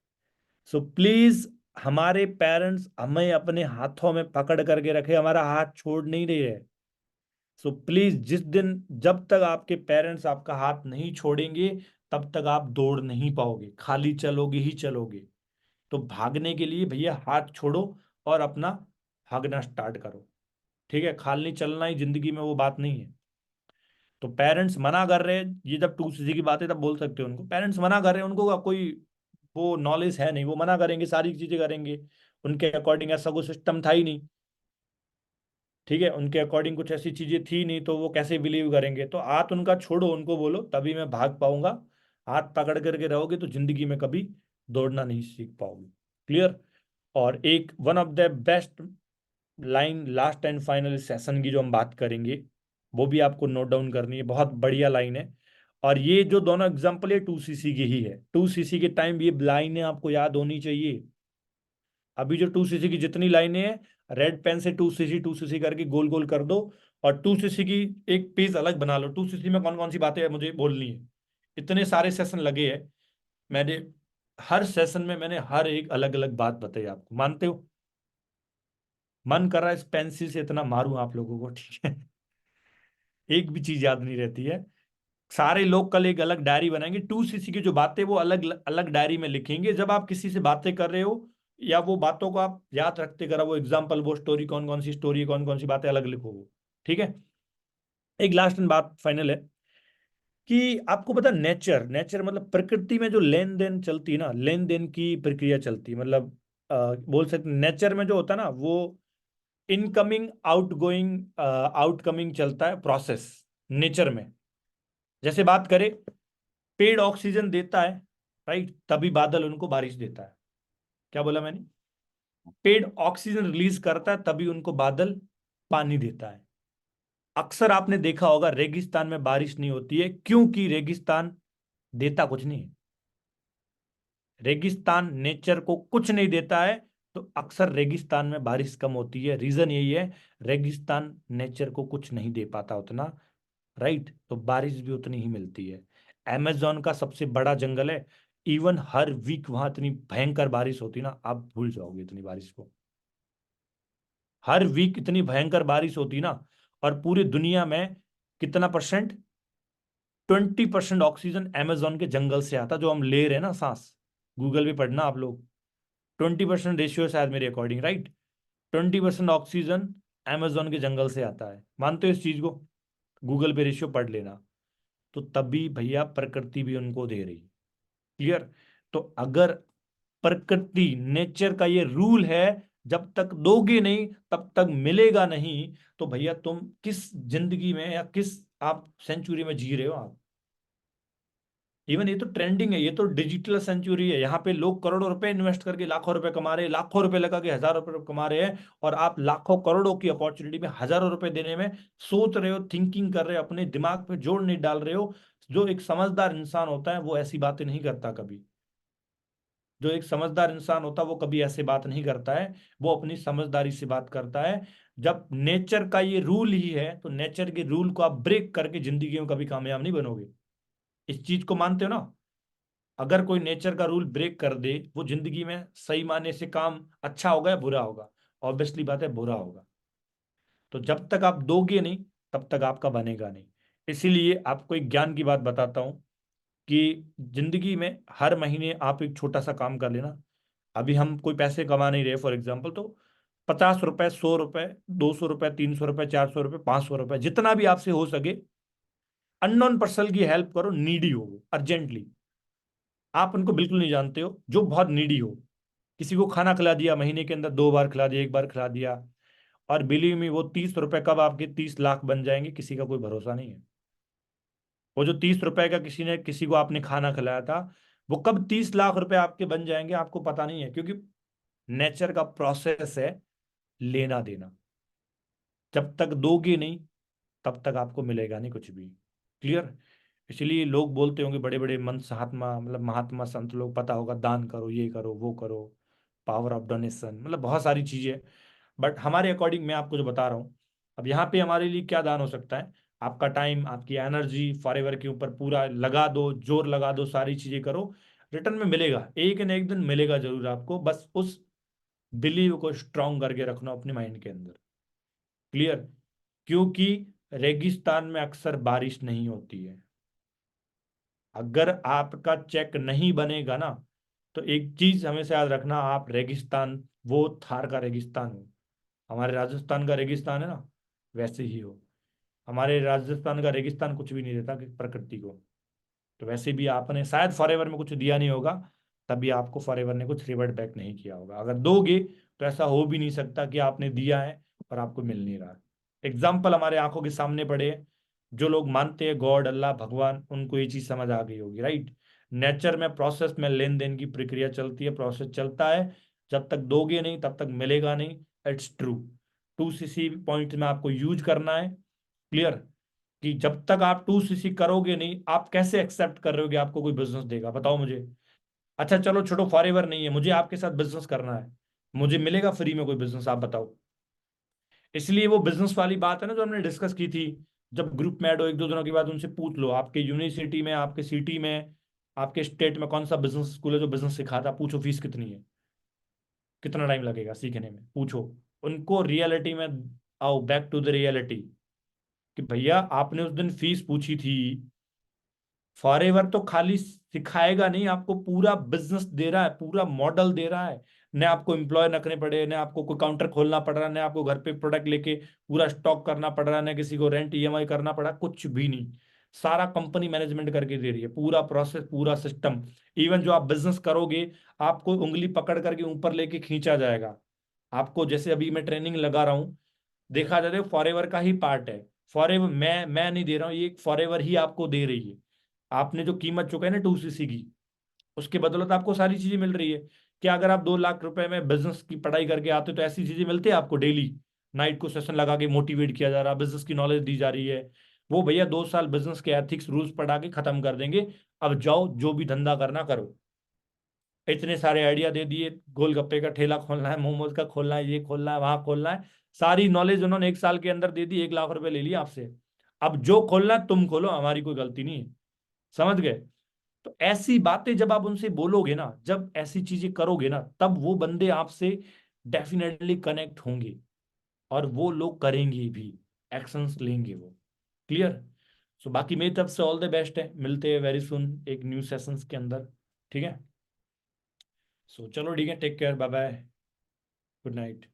S1: सो प्लीज, हमारे पेरेंट्स हमें अपने हाथों में पकड़ करके रखे, हमारा हाथ छोड़ नहीं रहे हैं। सो प्लीज, जिस दिन जब तक आपके पेरेंट्स आपका हाथ नहीं छोड़ेंगे तब तक आप दौड़ नहीं पाओगे, खाली चलोगे ही चलोगे। तो भागने के लिए भैया हाथ छोड़ो और अपना भागना स्टार्ट करो। ठीक है, खाली चलना ही जिंदगी में वो बात नहीं है। तो पेरेंट्स मना कर रहे हैं, ये जब 2cc की बात है तब बोल सकते हो उनको, पेरेंट्स मना कर रहे हैं, उनको का कोई वो नॉलेज है नहीं, वो मना करेंगे, सारी चीजें करेंगे उनके अकॉर्डिंग, ऐसा कोई सिस्टम था ही नहीं। ठीक है, उनके अकॉर्डिंग कुछ ऐसी चीजें थी नहीं, तो वो कैसे बिलीव करेंगे? तो हाथ उनका छोड़ो, उनको बोलो तभी मैं भाग पाऊंगा। हाथ पकड़ करके रहोगे तो जिंदगी में कभी दौड़ना नहीं सीख पाओगे। क्लियर? और एक one of the best line last and final session की जो हम बात करेंगे, वो भी आपको नोट डाउन करनी है, बहुत बढ़िया लाइन है। और ये जो दोनों एग्जांपल है 2cc की ही है, 2cc के टाइम ये लाइनें आपको याद होनी चाहिए। अभी जो 2cc की जितनी लाइनें हैं, रेड पेन से 2cc करके गोल गोल कर दो, और 2cc की एक पेज अलग बना लो, 2cc में कौन कौन सी बातें मुझे बोलनी है। इतने सारे सेशन लगे हैं, मैंने हर सेशन में मैंने हर एक अलग अलग बात बताई आपको, मानते हो? मन कर रहा है इस पेंसिल से इतना मारूं आप लोगों को, ठीक है। एक भी चीज याद नहीं रहती है। सारे लोग कल एक अलग डायरी बनाएंगे, 2cc की जो बातें वो अलग अलग डायरी में लिखेंगे। जब आप किसी से बातें कर रहे हो या वो बातों को आप याद रखते करा, वो एग्जाम्पल, वो स्टोरी, कौन कौन सी स्टोरी, कौन कौन सी बातें अलग लिखो वो। ठीक है। एक लास्ट बात फाइनल है कि आपको पता, नेचर नेचर मतलब प्रकृति में जो लेन देन चलती है ना, लेन देन की प्रक्रिया चलती है, मतलब बोल सकते नेचर में जो होता है ना, वो इनकमिंग आउटगोइंग आउटकमिंग चलता है प्रोसेस नेचर में। जैसे बात करें, पेड़ ऑक्सीजन देता है, राइट, तभी बादल उनको बारिश देता है। क्या बोला मैंने? पेड़ ऑक्सीजन रिलीज करता है तभी उनको बादल पानी देता है। अक्सर आपने देखा होगा रेगिस्तान में बारिश नहीं होती है, क्योंकि रेगिस्तान देता कुछ नहीं है। रेगिस्तान नेचर को कुछ नहीं देता है, तो अक्सर रेगिस्तान में बारिश कम होती है। रीजन यही है, रेगिस्तान नेचर को कुछ नहीं दे पाता उतना, राइट, तो बारिश भी उतनी ही मिलती है। अमेजोन का सबसे बड़ा जंगल है, इवन हर वीक वहां इतनी भयंकर बारिश होती ना, आप भूल जाओगे इतनी बारिश को। हर वीक इतनी भयंकर बारिश होती ना, और पूरी दुनिया में कितना परसेंट, 20% ऑक्सीजन अमेजोन के जंगल से आता, जो हम ले रहे हैं ना सांस। गूगल पे पढ़ना आप लोग, 20% रेशियो शायद मेरे अकॉर्डिंग, राइट। 20% ऑक्सीजन अमेजोन के जंगल से आता है, मानते हो इस चीज को? गूगल पे रेशियो पढ़ लेना। तो तभी भैया प्रकृति भी उनको दे रही। क्लियर? तो अगर प्रकृति नेचर का ये रूल है, जब तक दोगे नहीं तब तक मिलेगा नहीं, तो भैया तुम किस जिंदगी में या किस आप सेंचुरी में जी रहे हो आप? इवन ये तो ट्रेंडिंग है, ये तो डिजिटल सेंचुरी है, यहाँ पे लोग करोड़ों रुपए इन्वेस्ट करके लाखों रुपए कमा रहे हैं, लाखों रुपए लगा के हजारों रुपए कमा रहे हैं, और आप लाखों करोड़ों की अपॉर्चुनिटी में हजारों रुपए देने में सोच रहे हो, थिंकिंग कर रहे हो, अपने दिमाग पे जोर नहीं डाल रहे हो। जो एक समझदार इंसान होता है वो ऐसी बातें नहीं करता कभी। जो एक समझदार इंसान होता है वो कभी ऐसे बात नहीं करता है, वो अपनी समझदारी से बात करता है। जब नेचर का ये रूल ही है, तो नेचर के रूल को आप ब्रेक करके जिंदगी में कभी कामयाब नहीं बनोगे। इस चीज को मानते हो ना? अगर कोई नेचर का रूल ब्रेक कर दे, वो जिंदगी में सही मायने से काम अच्छा होगा या बुरा होगा? ऑब्वियसली बात है, बुरा होगा। तो जब तक आप दोगे नहीं तब तक आपका बनेगा नहीं। इसीलिए आपको एक ज्ञान की बात बताता हूं कि जिंदगी में हर महीने आप एक छोटा सा काम कर लेना। अभी हम कोई पैसे कमा नहीं रहे फॉर एग्जाम्पल, तो 50 रुपए, 100 रुपए, 200 रुपए, 300 रुपए, 400 रुपए, 500 रुपए, जितना भी आपसे हो सके, अननोन पर्सन की हेल्प करो, नीडी हो वो अर्जेंटली, आप उनको बिल्कुल नहीं जानते हो, जो बहुत नीडी हो। किसी को खाना खिला दिया, महीने के अंदर 2 बार खिला दिया, 1 बार खिला दिया, और बिलीव मी, वो 30 रुपए कब आपके 30 लाख बन जाएंगे किसी का कोई भरोसा नहीं है। वो जो 30 रुपए का किसी ने किसी को आपने खाना खिलाया था, वो कब 30 लाख रुपए आपके बन जाएंगे आपको पता नहीं है, क्योंकि नेचर का प्रोसेस है लेना देना। जब तक दोगे नहीं तब तक आपको मिलेगा नहीं कुछ भी। क्लियर। इसलिए लोग बोलते होंगे, बड़े बड़े मंत्र महात्मा, मतलब महात्मा संत लोग, पता होगा, दान करो, ये करो, वो करो, पावर ऑफ डोनेशन, मतलब बहुत सारी चीजें। बट हमारे अकॉर्डिंग मैं आपको जो बता रहा हूँ, अब यहाँ पे हमारे लिए क्या दान हो सकता है? आपका टाइम, आपकी एनर्जी फॉरएवर के ऊपर पूरा लगा दो, जोर लगा दो, सारी चीजें करो, रिटर्न में मिलेगा, एक न एक दिन मिलेगा जरूर आपको। बस उस बिलीव को स्ट्रांग करके रखना अपने माइंड के अंदर। क्लियर। क्योंकि रेगिस्तान में अक्सर बारिश नहीं होती है। अगर आपका चेक नहीं बनेगा ना, तो एक चीज हमेशा याद रखना, आप रेगिस्तान, वो थार का रेगिस्तान हो, हमारे राजस्थान का रेगिस्तान है ना, वैसे ही हो। हमारे राजस्थान का रेगिस्तान कुछ भी नहीं देता कि प्रकृति को। तो वैसे भी आपने शायद फॉरएवर में कुछ दिया नहीं होगा, तभी आपको फॉरएवर ने कुछ रिवर्ट बैक नहीं किया होगा। अगर दोगे तो ऐसा हो भी नहीं सकता कि आपने दिया है और आपको मिल नहीं रहा। एग्जाम्पल हमारे आंखों के सामने पड़े हैं। जो लोग मानते हैं गॉड, अल्लाह, भगवान, उनको ये चीज समझ आ गई होगी, राइट। नेचर में प्रोसेस में लेन देन की प्रक्रिया चलती है, प्रोसेस चलता है। जब तक दोगे नहीं तब तक मिलेगा नहीं। It's true. 2cc पॉइंट में आपको यूज करना है। क्लियर। कि जब तक आप 2cc करोगे नहीं, आप कैसे एक्सेप्ट कर रहे हो कि आपको कोई बिजनेस देगा? बताओ मुझे। अच्छा चलो छोड़ो, फॉरएवर नहीं है, मुझे आपके साथ बिजनेस करना है, मुझे मिलेगा फ्री में कोई बिजनेस? आप बताओ। इसलिए वो बिजनेस वाली बात है ना जो हमने डिस्कस की थी, जब ग्रुप में ऐड हो एक दो दिनों के बाद उनसे पूछ लो, आपके यूनिवर्सिटी में, आपके सिटी में, आपके स्टेट में कौन सा बिजनेस स्कूल है जो बिजनेस सिखाता, पूछो फीस कितनी है, कितना टाइम लगेगा सीखने में, पूछो उनको। रियलिटी में आओ, बैक टू द रियलिटी, कि भैया आपने उस दिन फीस पूछी थी। फॉरएवर तो खाली सिखाएगा नहीं, आपको पूरा बिजनेस दे रहा है, पूरा मॉडल दे रहा है। न आपको एम्प्लॉय रखने पड़े, न आपको कोई काउंटर खोलना पड़ रहा, न आपको घर पे प्रोडक्ट लेके पूरा स्टॉक करना पड़ रहा, न किसी को रेंट ईएमआई करना पड़ा, कुछ भी नहीं। सारा कंपनी मैनेजमेंट करके दे रही है, पूरा प्रोसेस, पूरा सिस्टम। इवन जो आप बिजनेस करोगे, आपको उंगली पकड़ करके ऊपर लेके खींचा जाएगा। आपको जैसे अभी मैं ट्रेनिंग लगा रहा हूँ, देखा जाए तो फॉरएवर का ही पार्ट है। फॉरएवर मैं नहीं दे रहा हूँ, ये फॉरएवर ही आपको दे रही है। आपने जो कीमत चुका है ना 2cc की, उसके बदौलत आपको सारी चीजें मिल रही है। क्या अगर आप 2 लाख रुपए में बिजनेस की पढ़ाई करके आते तो ऐसी चीजें मिलती है आपको? डेली नाइट को सेशन लगा के मोटिवेट किया जा रहा, बिजनेस की नॉलेज दी जा रही है। वो भैया 2 साल बिजनेस के एथिक्स रूल्स पढ़ा के खत्म कर देंगे। अब जाओ जो भी धंधा करना करो। इतने सारे आइडिया दे दिए, गोलगप्पे का ठेला खोलना है, मोमोज का खोलना है, ये खोलना है, वहां खोलना है। सारी नॉलेज उन्होंने 1 साल के अंदर दे दी, 1 लाख रुपए ले लिया आपसे। अब जो खोलना है तुम खोलो, हमारी कोई गलती नहीं है। समझ गए? तो ऐसी बातें जब आप उनसे बोलोगे ना, जब ऐसी चीजें करोगे ना, तब वो बंदे आपसे डेफिनेटली कनेक्ट होंगे, और वो लोग करेंगे भी, एक्शंस लेंगे वो। क्लियर। सो बाकी मेरी तरफ से ऑल द बेस्ट है, मिलते हैं वेरी सुन एक न्यू सेशंस के अंदर। ठीक है। सो चलो ठीक है, take care, bye bye, good night.